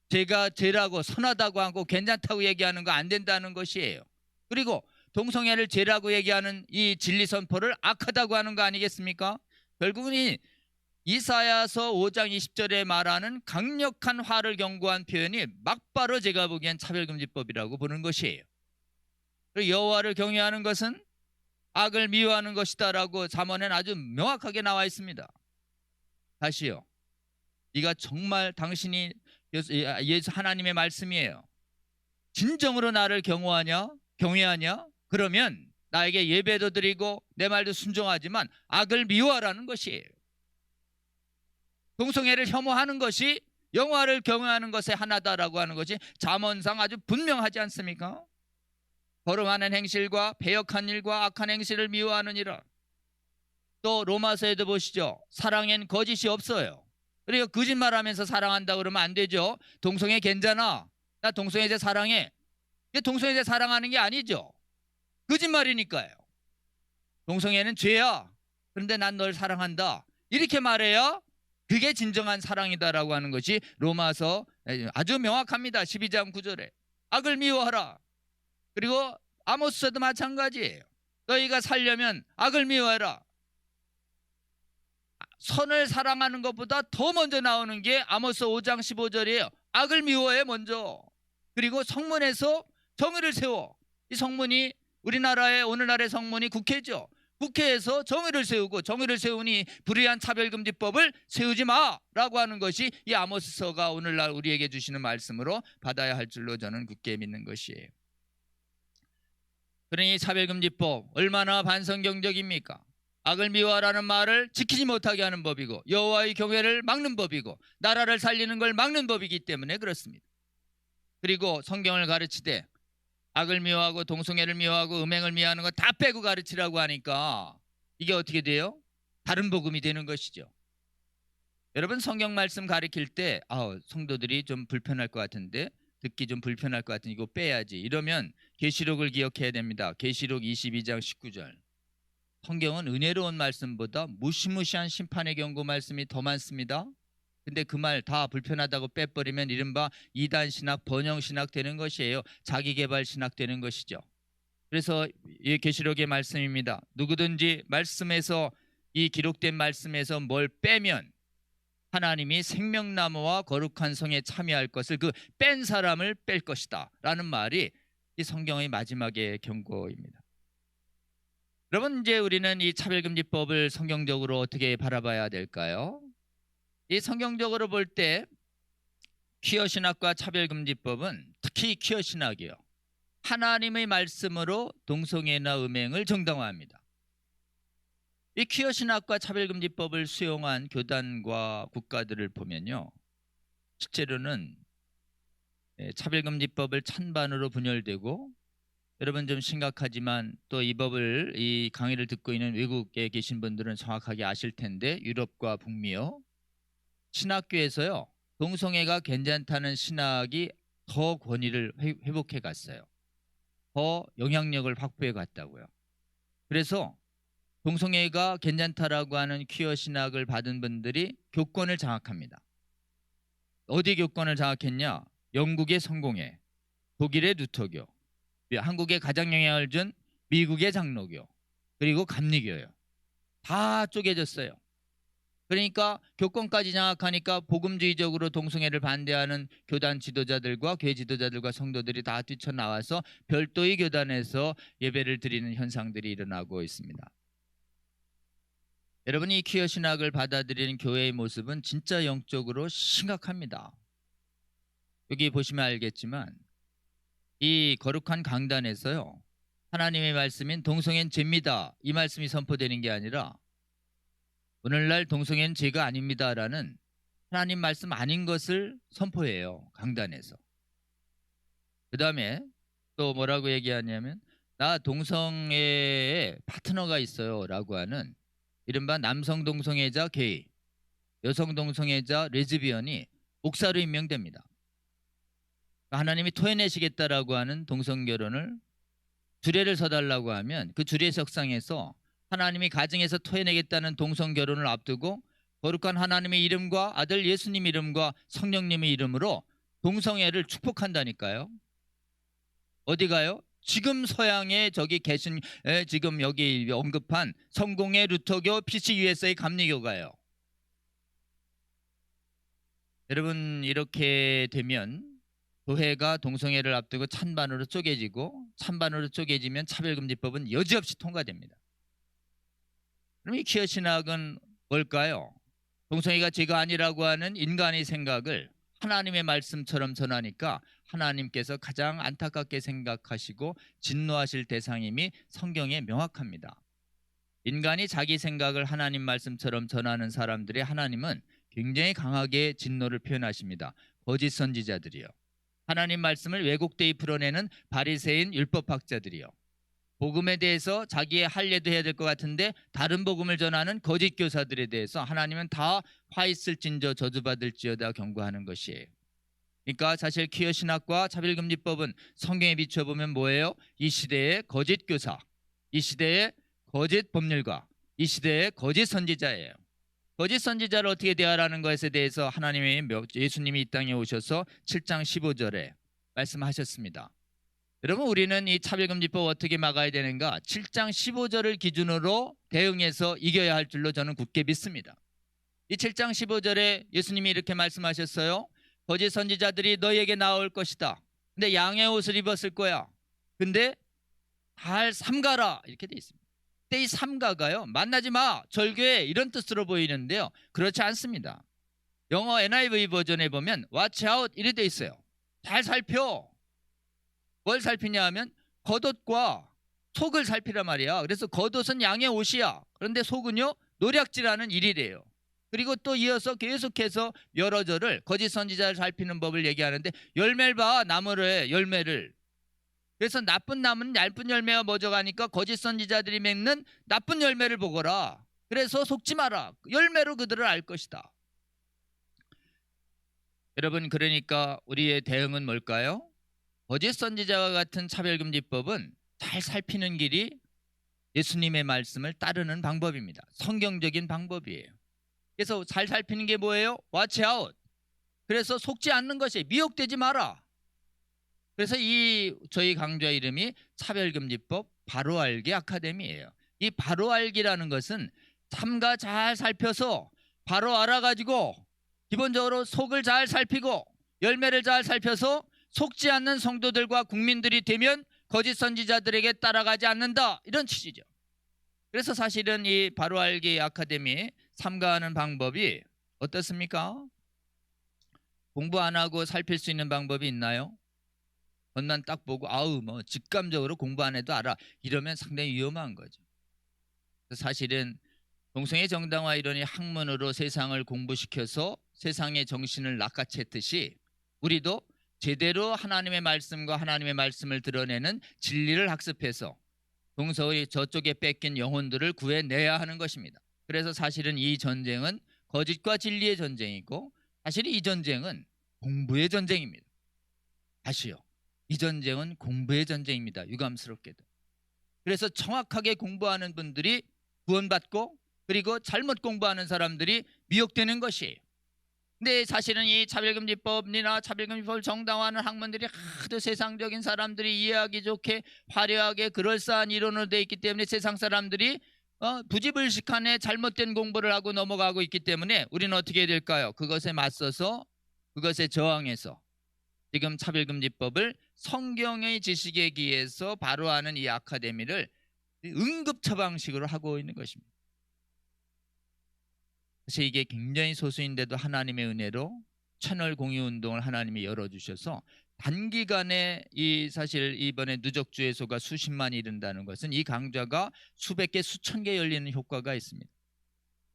제가 죄라고 선하다고 하고 괜찮다고 얘기하는 거 안 된다는 것이에요. 그리고 동성애를 죄라고 얘기하는 이 진리 선포를 악하다고 하는 거 아니겠습니까? 결국은 이 이사야서 5장 20절에 말하는 강력한 화를 경고한 표현이 막바로 제가 보기엔 차별금지법이라고 보는 것이에요. 그리고 여호와를 경외하는 것은 악을 미워하는 것이다라고 잠언에는 아주 명확하게 나와 있습니다. 다시요. 네가 정말 당신이 예수 하나님의 말씀이에요. 진정으로 나를 경외하냐? 그러면 나에게 예배도 드리고 내 말도 순종하지만 악을 미워하라는 것이에요. 동성애를 혐오하는 것이 여호와를 경외하는 것의 하나다라고 하는 것이 잠언상 아주 분명하지 않습니까? 거룩하는 행실과 배역한 일과 악한 행실을 미워하는 이라. 또 로마서에도 보시죠. 사랑엔 거짓이 없어요. 그리고 거짓말하면서 사랑한다 그러면 안 되죠. 동성애 괜찮아. 나 동성애자 사랑해. 이게 동성애자 사랑하는 게 아니죠. 거짓말이니까요. 동성애는 죄야. 그런데 난 널 사랑한다. 이렇게 말해야 그게 진정한 사랑이다라고 하는 것이 로마서 아주 명확합니다. 12장 9절에. 악을 미워하라. 그리고 아모스서도 마찬가지예요. 너희가 살려면 악을 미워해라. 선을 사랑하는 것보다 더 먼저 나오는 게 아모스 5장 15절이에요. 악을 미워해 먼저. 그리고 성문에서 정의를 세워. 이 성문이 오늘날의 성문이 국회죠. 국회에서 정의를 세우고 정의를 세우니 불의한 차별금지법을 세우지 마라고 하는 것이 이 아모스서가 오늘날 우리에게 주시는 말씀으로 받아야 할 줄로 저는 굳게 믿는 것이에요. 그러니 차별금지법 얼마나 반성경적입니까? 악을 미워하라는 말을 지키지 못하게 하는 법이고 여호와의 경외를 막는 법이고 나라를 살리는 걸 막는 법이기 때문에 그렇습니다. 그리고 성경을 가르치되 악을 미워하고 동성애를 미워하고 음행을 미워하는 거 다 빼고 가르치라고 하니까 이게 어떻게 돼요? 다른 복음이 되는 것이죠. 여러분 성경 말씀 가르칠 때 성도들이 좀 불편할 것 같은데 듣기 좀 불편할 것 같으니 이거 빼야지 이러면 계시록을 기억해야 됩니다. 계시록 22장 19절. 성경은 은혜로운 말씀보다 무시무시한 심판의 경고 말씀이 더 많습니다. 근데 그 말 다 불편하다고 빼버리면 이른바 이단 신학, 번영 신학 되는 것이에요. 자기개발 신학 되는 것이죠. 그래서 이 계시록의 말씀입니다. 누구든지 말씀에서 이 기록된 말씀에서 뭘 빼면 하나님이 생명나무와 거룩한 성에 참여할 것을 그 뺀 사람을 뺄 것이다 라는 말이 이 성경의 마지막의 경고입니다. 여러분 이제 우리는 이 차별금지법을 성경적으로 어떻게 바라봐야 될까요? 이 성경적으로 볼 때 퀴어 신학과 차별금지법은 특히 퀴어 신학이요. 하나님의 말씀으로 동성애나 음행을 정당화합니다. 이 퀴어 신학과 차별금지법을 수용한 교단과 국가들을 보면요. 실제로는 차별금지법을 찬반으로 분열되고 여러분 좀 심각하지만 또 이 강의를 듣고 있는 외국에 계신 분들은 정확하게 아실 텐데 유럽과 북미요. 신학교에서요. 동성애가 괜찮다는 신학이 더 권위를 회복해 갔어요. 더 영향력을 확보해 갔다고요. 그래서 동성애가 괜찮다라고 하는 퀴어 신학을 받은 분들이 교권을 장악합니다. 어디 교권을 장악했냐? 영국의 성공회, 독일의 누터교, 한국에 가장 영향을 준 미국의 장로교, 그리고 감리교예요. 다 쪼개졌어요. 그러니까 교권까지 장악하니까 복음주의적으로 동성애를 반대하는 교단 지도자들과 교회 지도자들과 성도들이 다 뛰쳐나와서 별도의 교단에서 예배를 드리는 현상들이 일어나고 있습니다. 여러분이 퀴어 신학을 받아들이는 교회의 모습은 진짜 영적으로 심각합니다. 여기 보시면 알겠지만 이 거룩한 강단에서요. 하나님의 말씀인 동성애는 죄입니다. 이 말씀이 선포되는 게 아니라 오늘날 동성애는 죄가 아닙니다라는 하나님 말씀 아닌 것을 선포해요. 강단에서. 그 다음에 또 뭐라고 얘기하냐면 나 동성애에 파트너가 있어요 라고 하는 이른바 남성 동성애자 게이, 여성 동성애자 레즈비언이 목사로 임명됩니다. 하나님이 토해내시겠다라고 하는 동성결혼을 주례를 서달라고 하면 그 주례석상에서 하나님이 가정에서 토해내겠다는 동성 결혼을 앞두고 거룩한 하나님의 이름과 아들 예수님 이름과 성령님의 이름으로 동성애를 축복한다니까요. 어디가요? 지금 서양에 저기 계신 지금 여기 언급한 성공회 루터교 PCUS의 감리교가요. 여러분 이렇게 되면 교회가 동성애를 앞두고 찬반으로 쪼개지고 찬반으로 쪼개지면 차별금지법은 여지없이 통과됩니다. 그럼 이 퀴어 신학은 뭘까요? 동성애가 죄가 아니라고 하는 인간의 생각을 하나님의 말씀처럼 전하니까 하나님께서 가장 안타깝게 생각하시고 진노하실 대상임이 성경에 명확합니다. 인간이 자기 생각을 하나님 말씀처럼 전하는 사람들의 하나님은 굉장히 강하게 진노를 표현하십니다. 거짓 선지자들이요. 하나님 말씀을 왜곡되이 풀어내는 바리새인 율법학자들이요. 복음에 대해서 자기의 할 일도 해야 될 것 같은데 다른 복음을 전하는 거짓 교사들에 대해서 하나님은 다 화 있을진저 저주받을지어다 경고하는 것이에요. 그러니까 사실 퀴어 신학과 차별금지법은 성경에 비춰보면 뭐예요? 이 시대의 거짓 교사, 이 시대의 거짓 법률가, 이 시대의 거짓 선지자예요. 거짓 선지자를 어떻게 대하라는 것에 대해서 하나님의 예수님이 이 땅에 오셔서 7장 15절에 말씀하셨습니다. 여러분 우리는 이 차별금지법 어떻게 막아야 되는가? 7장 15절을 기준으로 대응해서 이겨야 할 줄로 저는 굳게 믿습니다. 이 7장 15절에 예수님이 이렇게 말씀하셨어요. 거짓 선지자들이 너희에게 나올 것이다. 근데 양의 옷을 입었을 거야. 근데 잘 삼가라 이렇게 돼 있습니다. 근데 이 삼가가요. 만나지 마, 절교해 이런 뜻으로 보이는데요. 그렇지 않습니다. 영어 NIV 버전에 보면 watch out 이렇게 돼 있어요. 잘 살펴. 뭘 살피냐 하면 겉옷과 속을 살피란 말이야. 그래서 겉옷은 양의 옷이야. 그런데 속은요 노략질하는 일이래요. 그리고 또 이어서 계속해서 여러 절을 거짓 선지자를 살피는 법을 얘기하는데 열매를 봐. 나무를 열매를. 그래서 나쁜 나무는 얇은 열매가 멎어가니까 거짓 선지자들이 맺는 나쁜 열매를 보거라. 그래서 속지 마라. 열매로 그들을 알 것이다. 여러분 그러니까 우리의 대응은 뭘까요? 거짓 선지자와 같은 차별금지법은 잘 살피는 길이 예수님의 말씀을 따르는 방법입니다. 성경적인 방법이에요. 그래서 잘 살피는 게 뭐예요? watch out. 그래서 속지 않는 것이 미혹되지 마라. 그래서 저희 강좌 이름이 차별금지법 바로 알기 아카데미예요. 이 바로 알기라는 것은 삼가 잘 살펴서 바로 알아가지고 기본적으로 속을 잘 살피고 열매를 잘 살펴서 속지 않는 성도들과 국민들이 되면 거짓 선지자들에게 따라가지 않는다 이런 취지죠. 그래서 사실은 이 바로 알기 아카데미 삼가하는 방법이 어떻습니까? 공부 안 하고 살필 수 있는 방법이 있나요? 겉만 딱 보고 아우 뭐 직감적으로 공부 안 해도 알아 이러면 상당히 위험한 거죠. 사실은 동성애 정당화 이론이 학문으로 세상을 공부시켜서 세상의 정신을 낚아챘듯이 우리도 제대로 하나님의 말씀과 하나님의 말씀을 드러내는 진리를 학습해서 동서의 저쪽에 뺏긴 영혼들을 구해내야 하는 것입니다. 그래서 사실은 이 전쟁은 거짓과 진리의 전쟁이고 사실 이 전쟁은 공부의 전쟁입니다. 다시요. 이 전쟁은 공부의 전쟁입니다. 유감스럽게도. 그래서 정확하게 공부하는 분들이 구원받고 그리고 잘못 공부하는 사람들이 미혹되는 것이에요. 근데 사실은 이 차별금지법이나 차별금지법을 정당화하는 학문들이 하도 세상적인 사람들이 이해하기 좋게 화려하게 그럴싸한 이론으로 되어 있기 때문에 세상 사람들이 부지불식한에 잘못된 공부를 하고 넘어가고 있기 때문에 우리는 어떻게 해야 될까요? 그것에 맞서서 그것에 저항해서 지금 차별금지법을 성경의 지식에 기해서 바로 하는 이 아카데미를 응급처방식으로 하고 있는 것입니다. 그래서 이게 굉장히 소수인데도 하나님의 은혜로 채널 공유 운동을 하나님이 열어주셔서 단기간에 사실 이번에 누적 주회소가 수십만이 이른다는 것은 이 강좌가 수백 개 수천 개 열리는 효과가 있습니다.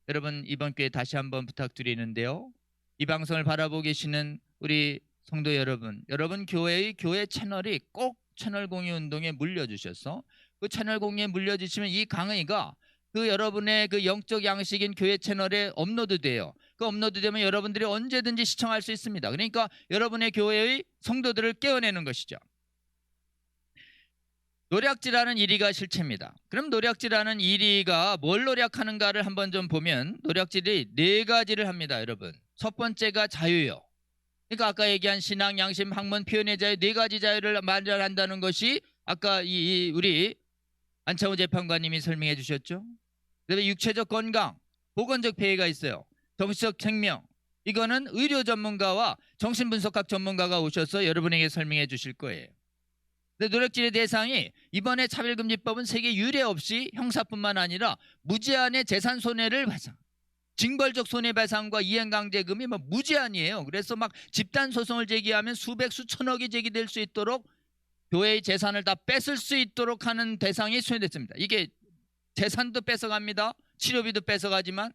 여러분 이번 기회에 다시 한번 부탁드리는데요. 이 방송을 바라보고 계시는 우리 성도 여러분 교회의 교회 채널이 꼭 채널 공유 운동에 물려주셔서 그 채널 공유에 물려주시면 이 강의가 그 여러분의 그 영적 양식인 교회 채널에 업로드돼요. 그 업로드되면 여러분들이 언제든지 시청할 수 있습니다. 그러니까 여러분의 교회의 성도들을 깨어내는 것이죠. 노략질하는 1위가 실체입니다. 그럼 노략질하는 1위가 뭘 노력하는가를 한번 좀 보면 노략질이 4가지를 합니다, 여러분. 첫 번째가 자유요. 그러니까 아까 얘기한 신앙, 양심, 학문, 표현의 자유 4가지 자유를 마련한다는 것이 아까 우리 안창호 재판관님이 설명해 주셨죠. 그다음에 육체적 건강, 보건적 폐해가 있어요. 정신적 생명, 이거는 의료 전문가와 정신분석학 전문가가 오셔서 여러분에게 설명해 주실 거예요. 근데 노략질의 대상이 이번에 차별금지법은 세계 유례 없이 형사뿐만 아니라 무제한의 재산 손해를 발생, 징벌적 손해배상과 이행강제금이 뭐 무제한이에요. 그래서 막 집단 소송을 제기하면 수백 수천억이 제기될 수 있도록 교회의 재산을 다 뺏을 수 있도록 하는 대상이 수행됐습니다. 이게 재산도 뺏어갑니다. 치료비도 뺏어가지만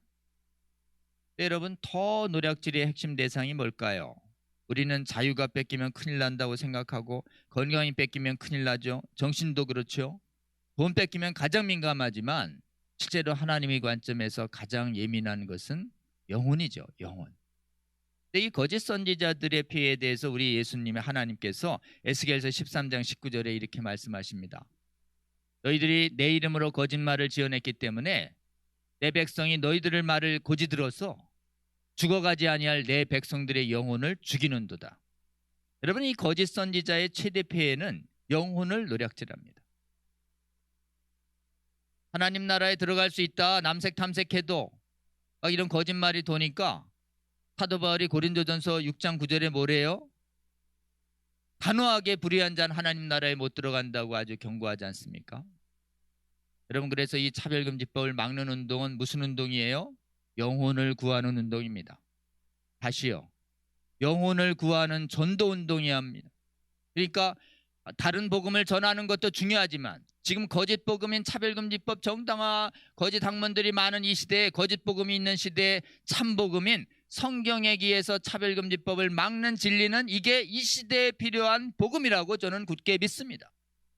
여러분 더 노략질의 핵심 대상이 뭘까요? 우리는 자유가 뺏기면 큰일 난다고 생각하고 건강이 뺏기면 큰일 나죠. 정신도 그렇죠. 돈 뺏기면 가장 민감하지만 실제로 하나님의 관점에서 가장 예민한 것은 영혼이죠. 영혼. 이 거짓 선지자들의 피해에 대해서 우리 예수님의 하나님께서 에스겔서 13장 19절에 이렇게 말씀하십니다. 너희들이 내 이름으로 거짓말을 지어냈기 때문에 내 백성이 너희들의 말을 고지 들어서 죽어가지 아니할 내 백성들의 영혼을 죽이는도다. 여러분, 이 거짓 선지자의 최대 폐해는 영혼을 노략질합니다. 하나님 나라에 들어갈 수 있다, 남색 탐색해도 막 이런 거짓말이 도니까 사도 바울이 고린도전서 6장 9절에 뭐래요? 단호하게 불의한 자는 하나님 나라에 못 들어간다고 아주 경고하지 않습니까? 여러분, 그래서 이 차별금지법을 막는 운동은 무슨 운동이에요? 영혼을 구하는 운동입니다. 다시요, 영혼을 구하는 전도 운동이어야 합니다. 그러니까 다른 복음을 전하는 것도 중요하지만 지금 거짓 복음인 차별금지법, 정당화, 거짓 학문들이 많은 이 시대에, 거짓 복음이 있는 시대에 참 복음인 성경에 기해서 차별금지법을 막는 진리는 이게 이 시대에 필요한 복음이라고 저는 굳게 믿습니다.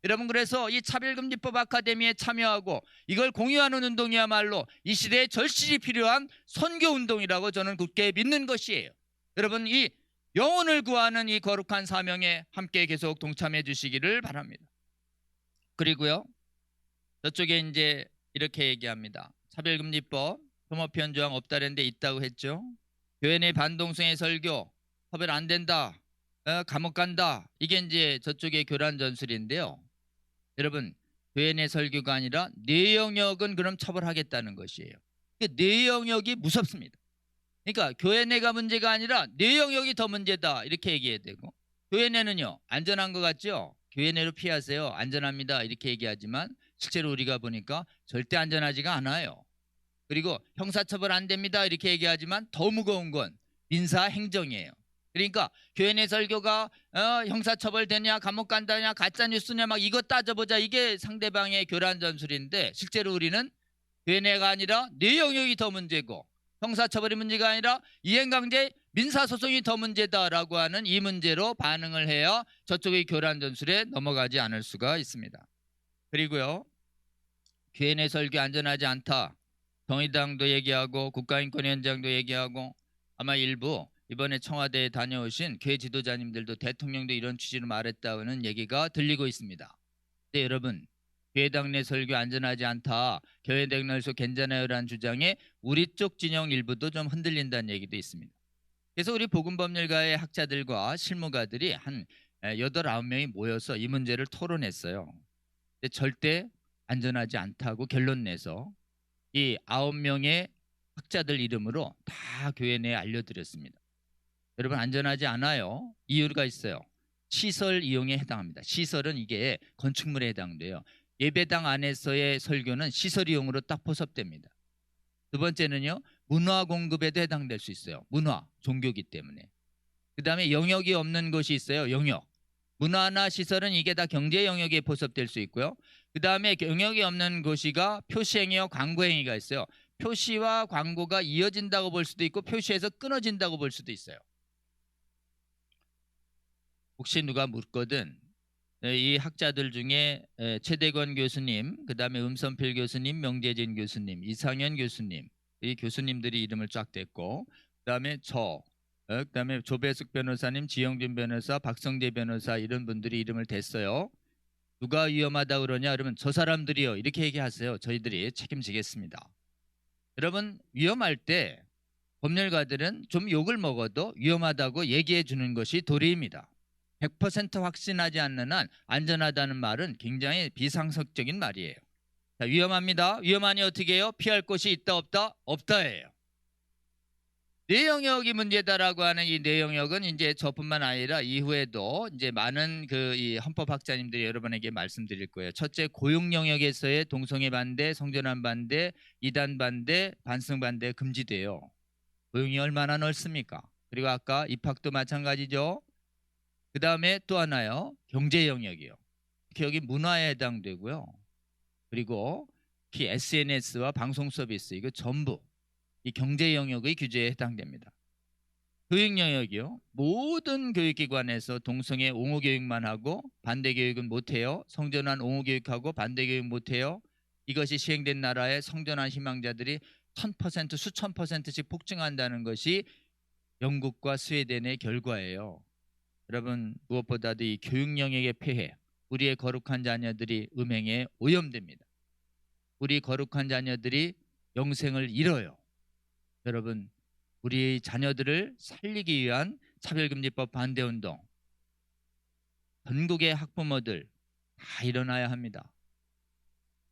여러분, 그래서 이 차별금지법 아카데미에 참여하고 이걸 공유하는 운동이야말로 이 시대에 절실히 필요한 선교 운동이라고 저는 굳게 믿는 것이에요. 여러분, 이 영혼을 구하는 이 거룩한 사명에 함께 계속 동참해 주시기를 바랍니다. 그리고요, 저쪽에 이제 이렇게 얘기합니다. 차별금지법 혐오표현 조항 없다는데 있다고 했죠. 교회 내 반동성의 설교, 처벌 안 된다, 감옥 간다, 이게 이제 저쪽의 교란 전술인데요. 여러분, 교회 내 설교가 아니라 내 영역은 그럼 처벌하겠다는 것이에요. 내 영역이 무섭습니다. 그러니까 교회 내가 문제가 아니라 내 영역이 더 문제다, 이렇게 얘기해야 되고, 교회 내는요 안전한 것 같죠? 교회 내로 피하세요, 안전합니다, 이렇게 얘기하지만 실제로 우리가 보니까 절대 안전하지가 않아요. 그리고 형사처벌 안 됩니다, 이렇게 얘기하지만 더 무거운 건 민사행정이에요. 그러니까 교회 내 설교가 형사처벌 되냐, 감옥 간다냐, 가짜뉴스냐, 막 이거 따져보자, 이게 상대방의 교란 전술인데 실제로 우리는 교회 내가 아니라 내 영역이 더 문제고 형사처벌이 문제가 아니라 이행강제 민사소송이 더 문제다라고 하는 이 문제로 반응을 해야 저쪽의 교란 전술에 넘어가지 않을 수가 있습니다. 그리고요, 교회 내 설교 안전하지 않다, 정의당도 얘기하고 국가인권위원장도 얘기하고 아마 일부 이번에 청와대에 다녀오신 교회 지도자님들도 대통령도 이런 취지로 말했다는 얘기가 들리고 있습니다. 근데 여러분, 교회당 내 설교 안전하지 않다, 교회당 내에서 괜찮아요라는 주장에 우리 쪽 진영 일부도 좀 흔들린다는 얘기도 있습니다. 그래서 우리 복음법률가의 학자들과 실무가들이 한 8, 9명이 모여서 이 문제를 토론했어요. 근데 절대 안전하지 않다고 결론 내서 이 9명의 학자들 이름으로 다 교회 내에 알려드렸습니다. 여러분, 안전하지 않아요. 이유가 있어요. 시설 이용에 해당합니다. 시설은 이게 건축물에 해당돼요. 예배당 안에서의 설교는 시설 이용으로 딱 포섭됩니다. 두 번째는요, 문화 공급에도 해당될 수 있어요. 문화, 종교기 때문에. 그 다음에 영역이 없는 곳이 있어요. 영역. 문화나 시설은 이게 다 경제 영역에 포섭될 수 있고요. 그 다음에 영역이 없는 곳이가 표시행위와 광고행위가 있어요. 표시와 광고가 이어진다고 볼 수도 있고 표시에서 끊어진다고 볼 수도 있어요. 혹시 누가 묻거든 이 학자들 중에 최대건 교수님, 그 다음에 음선필 교수님, 명재진 교수님, 이상현 교수님, 이 교수님들이 이름을 쫙 댔고, 그 다음에 그 다음에 조배숙 변호사님, 지영준 변호사, 박성재 변호사, 이런 분들이 이름을 댔어요. 누가 위험하다 그러냐 그러면 저 사람들이요 이렇게 얘기하세요. 저희들이 책임지겠습니다. 여러분 위험할 때 법률가들은 좀 욕을 먹어도 위험하다고 얘기해 주는 것이 도리입니다. 100% 확신하지 않는 한 안전하다는 말은 굉장히 비상식적인 말이에요. 자, 위험합니다. 위험하니 어떻게 해요? 피할 곳이 있다 없다? 없다예요. 내 영역이 문제다라고 하는 이 내 영역은 이제 저뿐만 아니라 이후에도 이제 많은 이 헌법학자님들이 여러분에게 말씀드릴 거예요. 첫째, 고용 영역에서의 동성애 반대, 성전환 반대, 이단 반대, 반성 반대 금지돼요. 고용이 얼마나 넓습니까? 그리고 아까 입학도 마찬가지죠. 그 다음에 또 하나요. 경제 영역이요. 특히 여기 문화에 해당되고요. 그리고 특히 SNS와 방송 서비스 이거 전부 이 경제 영역의 규제에 해당됩니다. 교육 영역이요. 모든 교육기관에서 동성애 옹호 교육만 하고 반대 교육은 못해요. 성전환 옹호 교육하고 반대 교육 못해요. 이것이 시행된 나라의 성전환 희망자들이 1000% 수천 %씩 폭증한다는 것이 영국과 스웨덴의 결과예요. 여러분 무엇보다도 이 교육 영역의 폐해, 우리의 거룩한 자녀들이 음행에 오염됩니다. 우리 거룩한 자녀들이 영생을 잃어요. 여러분 우리 자녀들을 살리기 위한 차별금지법 반대운동 전국의 학부모들 다 일어나야 합니다.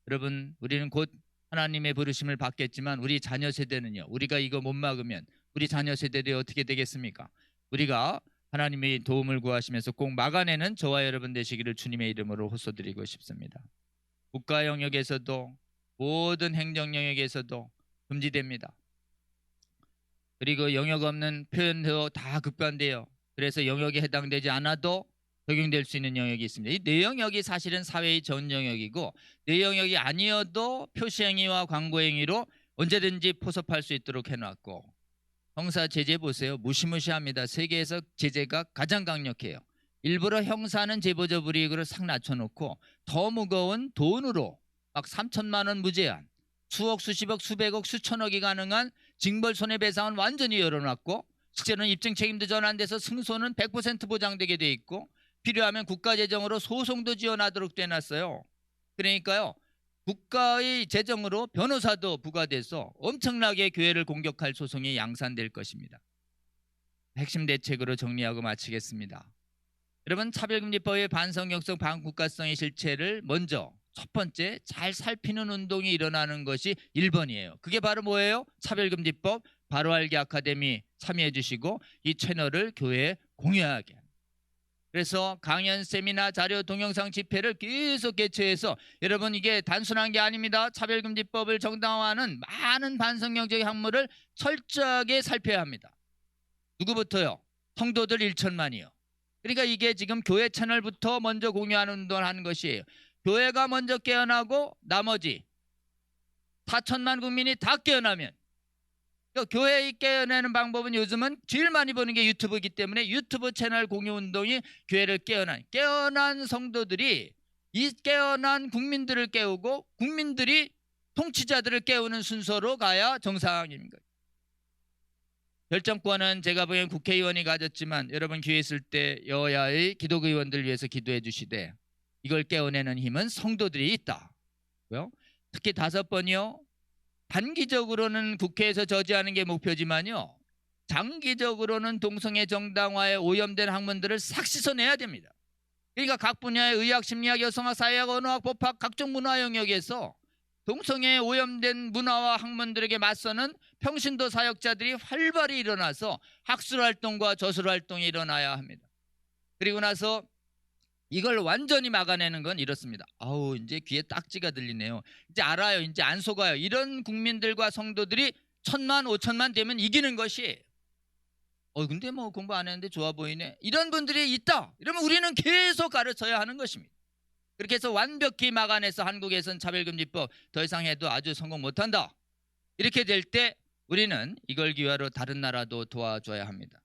여러분 우리는 곧 하나님의 부르심을 받겠지만 우리 자녀 세대는요. 우리가 이거 못 막으면 우리 자녀 세대들이 어떻게 되겠습니까? 우리가 하나님의 도움을 구하시면서 꼭 막아내는 저와 여러분 되시기를 주님의 이름으로 호소드리고 싶습니다. 국가 영역에서도 모든 행정 영역에서도 금지됩니다. 그리고 영역 없는 표현도 다 급관돼요. 그래서 영역에 해당되지 않아도 적용될 수 있는 영역이 있습니다. 이 내 영역이 사실은 사회의 전 영역이고 내 영역이 아니어도 표시행위와 광고행위로 언제든지 포섭할 수 있도록 해놨고 형사 제재 보세요. 무시무시합니다. 세계에서 제재가 가장 강력해요. 일부러 형사는 제보자 불이익으로 싹 낮춰놓고 더 무거운 돈으로 막 3천만 원 무제한 수억 수십억 수백억 수천억이 가능한 징벌 손해배상은 완전히 열어놨고 실제로는 입증 책임도 전환돼서 승소는 100% 보장되게 돼 있고 필요하면 국가재정으로 소송도 지원하도록 돼놨어요. 그러니까요. 국가의 재정으로 변호사도 부과돼서 엄청나게 교회를 공격할 소송이 양산될 것입니다. 핵심 대책으로 정리하고 마치겠습니다. 여러분 차별금지법의 반성역성 반국가성의 실체를 먼저 첫 번째 잘 살피는 운동이 일어나는 것이 1번이에요. 그게 바로 뭐예요? 차별금지법 바로 알기 아카데미 참여해 주시고 이 채널을 교회에 공유하게 합니다. 그래서 강연, 세미나, 자료, 동영상 집회를 계속 개최해서 여러분 이게 단순한 게 아닙니다. 차별금지법을 정당화하는 많은 반성경제의 학문을 철저하게 살펴야 합니다. 누구부터요? 성도들 1천만이요. 그러니까 이게 지금 교회 채널부터 먼저 공유하는 운동을 하는 것이에요. 교회가 먼저 깨어나고 나머지 4천만 국민이 다 깨어나면 교회에 깨어내는 방법은 요즘은 제일 많이 보는 게 유튜브이기 때문에 유튜브 채널 공유 운동이 교회를 깨어난 성도들이 이 깨어난 국민들을 깨우고 국민들이 통치자들을 깨우는 순서로 가야 정상입니다. 결정권은 제가 보기엔 국회의원이 가졌지만 여러분 기회 있을 때 여야의 기독의원들 위해서 기도해 주시되 이걸 깨어내는 힘은 성도들이 있다. 특히 5번이요. 단기적으로는 국회에서 저지하는 게 목표지만요. 장기적으로는 동성애 정당화에 오염된 학문들을 싹 씻어내야 됩니다. 그러니까 각 분야의 의학, 심리학, 여성학, 사회학, 언어학, 법학 각종 문화 영역에서 동성애에 오염된 문화와 학문들에게 맞서는 평신도 사역자들이 활발히 일어나서 학술활동과 저술활동이 일어나야 합니다. 그리고 나서 이걸 완전히 막아내는 건 이렇습니다. 아우 이제 귀에 딱지가 들리네요. 이제 알아요. 이제 안 속아요. 이런 국민들과 성도들이 1000만 5천만 되면 이기는 것이에요. 근데 뭐 공부 안 했는데 좋아 보이네. 이런 분들이 있다. 이러면 우리는 계속 가르쳐야 하는 것입니다. 그렇게 해서 완벽히 막아내서 한국에서는 차별금지법 더 이상 해도 아주 성공 못한다. 이렇게 될 때 우리는 이걸 기회로 다른 나라도 도와줘야 합니다.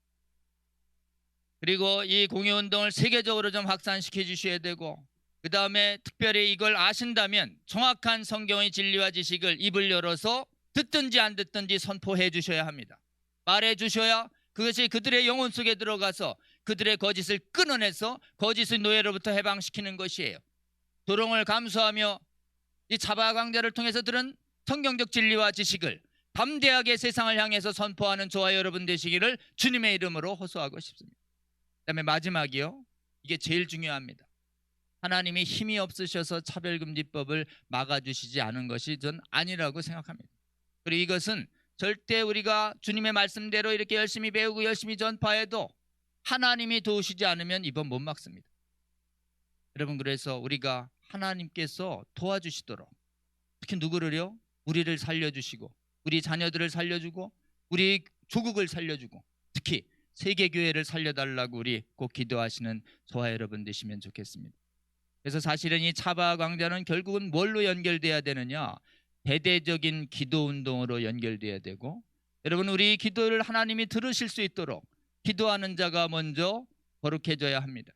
그리고 이 공유운동을 세계적으로 좀 확산시켜 주셔야 되고 그 다음에 특별히 이걸 아신다면 정확한 성경의 진리와 지식을 입을 열어서 듣든지 안 듣든지 선포해 주셔야 합니다. 말해 주셔야 그것이 그들의 영혼 속에 들어가서 그들의 거짓을 끊어내서 거짓의 노예로부터 해방시키는 것이에요. 조롱을 감수하며 이 차바 강좌를 통해서 들은 성경적 진리와 지식을 담대하게 세상을 향해서 선포하는 저와 여러분 되시기를 주님의 이름으로 호소하고 싶습니다. 그다음에 마지막이요. 이게 제일 중요합니다. 하나님이 힘이 없으셔서 차별금지법을 막아주시지 않은 것이 전 아니라고 생각합니다. 그리고 이것은 절대 우리가 주님의 말씀대로 이렇게 열심히 배우고 열심히 전파해도 하나님이 도우시지 않으면 이번 못 막습니다. 여러분, 그래서 우리가 하나님께서 도와주시도록, 특히 누구를요? 우리를 살려주시고 우리 자녀들을 살려주고 우리 조국을 살려주고 특히 세계교회를 살려달라고 우리 꼭 기도하시는 저와 여러분 되시면 좋겠습니다. 그래서 사실은 이 차바 강좌는 결국은 뭘로 연결돼야 되느냐? 대대적인 기도운동으로 연결돼야 되고, 여러분, 우리 기도를 하나님이 들으실 수 있도록 기도하는 자가 먼저 거룩해져야 합니다.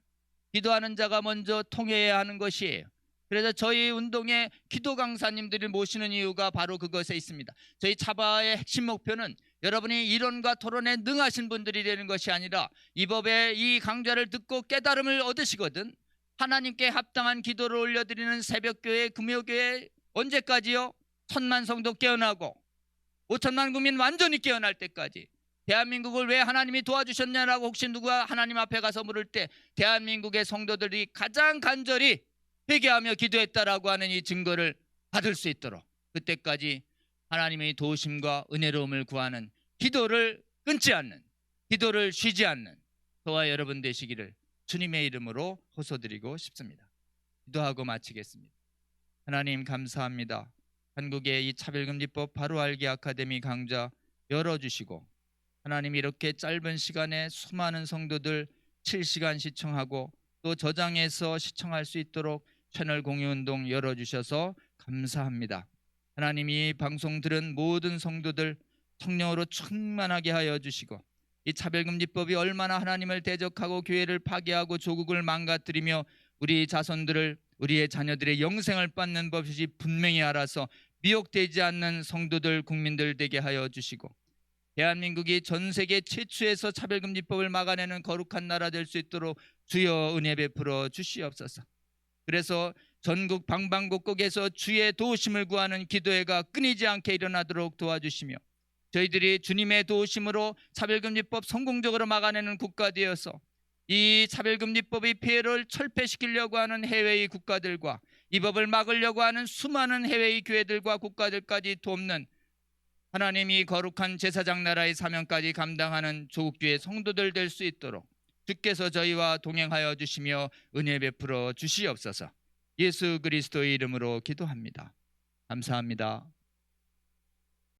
기도하는 자가 먼저 통해야 하는 것이에요. 그래서 저희 운동에 기도 강사님들을 모시는 이유가 바로 그것에 있습니다. 저희 차바의 핵심 목표는 여러분이 이론과 토론에 능하신 분들이 되는 것이 아니라 이 법의 이 강좌를 듣고 깨달음을 얻으시거든 하나님께 합당한 기도를 올려드리는 새벽교회, 금요교회 언제까지요? 1000만 성도 깨어나고 5천만 국민 완전히 깨어날 때까지. 대한민국을 왜 하나님이 도와주셨냐라고 혹시 누가 하나님 앞에 가서 물을 때 대한민국의 성도들이 가장 간절히 회개하며 기도했다라고 하는 이 증거를 받을 수 있도록 그때까지 하나님의 도우심과 은혜로움을 구하는 기도를 끊지 않는, 기도를 쉬지 않는 저와 여러분 되시기를 주님의 이름으로 호소드리고 싶습니다. 기도하고 마치겠습니다. 하나님 감사합니다. 한국의 이 차별금지법 바로 알기 아카데미 강좌 열어주시고 하나님 이렇게 짧은 시간에 수많은 성도들 7시간 시청하고 또 저장해서 시청할 수 있도록 채널 공유운동 열어주셔서 감사합니다. 하나님 이 방송 들은 모든 성도들 성령으로 충만하게 하여 주시고 이 차별금지법이 얼마나 하나님을 대적하고 교회를 파괴하고 조국을 망가뜨리며 우리 자손들을 우리의 자녀들의 영생을 받는 법이 분명히 알아서 미혹되지 않는 성도들 국민들 되게 하여 주시고 대한민국이 전 세계 최초에서 차별금지법을 막아내는 거룩한 나라 될 수 있도록 주여 은혜 베풀어 주시옵소서. 그래서 전국 방방곡곡에서 주의 도우심을 구하는 기도회가 끊이지 않게 일어나도록 도와주시며 저희들이 주님의 도우심으로 차별금지법 성공적으로 막아내는 국가 되어서 이 차별금지법의 폐해를 철폐시키려고 하는 해외의 국가들과 이 법을 막으려고 하는 수많은 해외의 교회들과 국가들까지 돕는 하나님이 거룩한 제사장 나라의 사명까지 감당하는 조국교회 성도들 될 수 있도록 주께서 저희와 동행하여 주시며 은혜 베풀어 주시옵소서. 예수 그리스도의 이름으로 기도합니다. 감사합니다.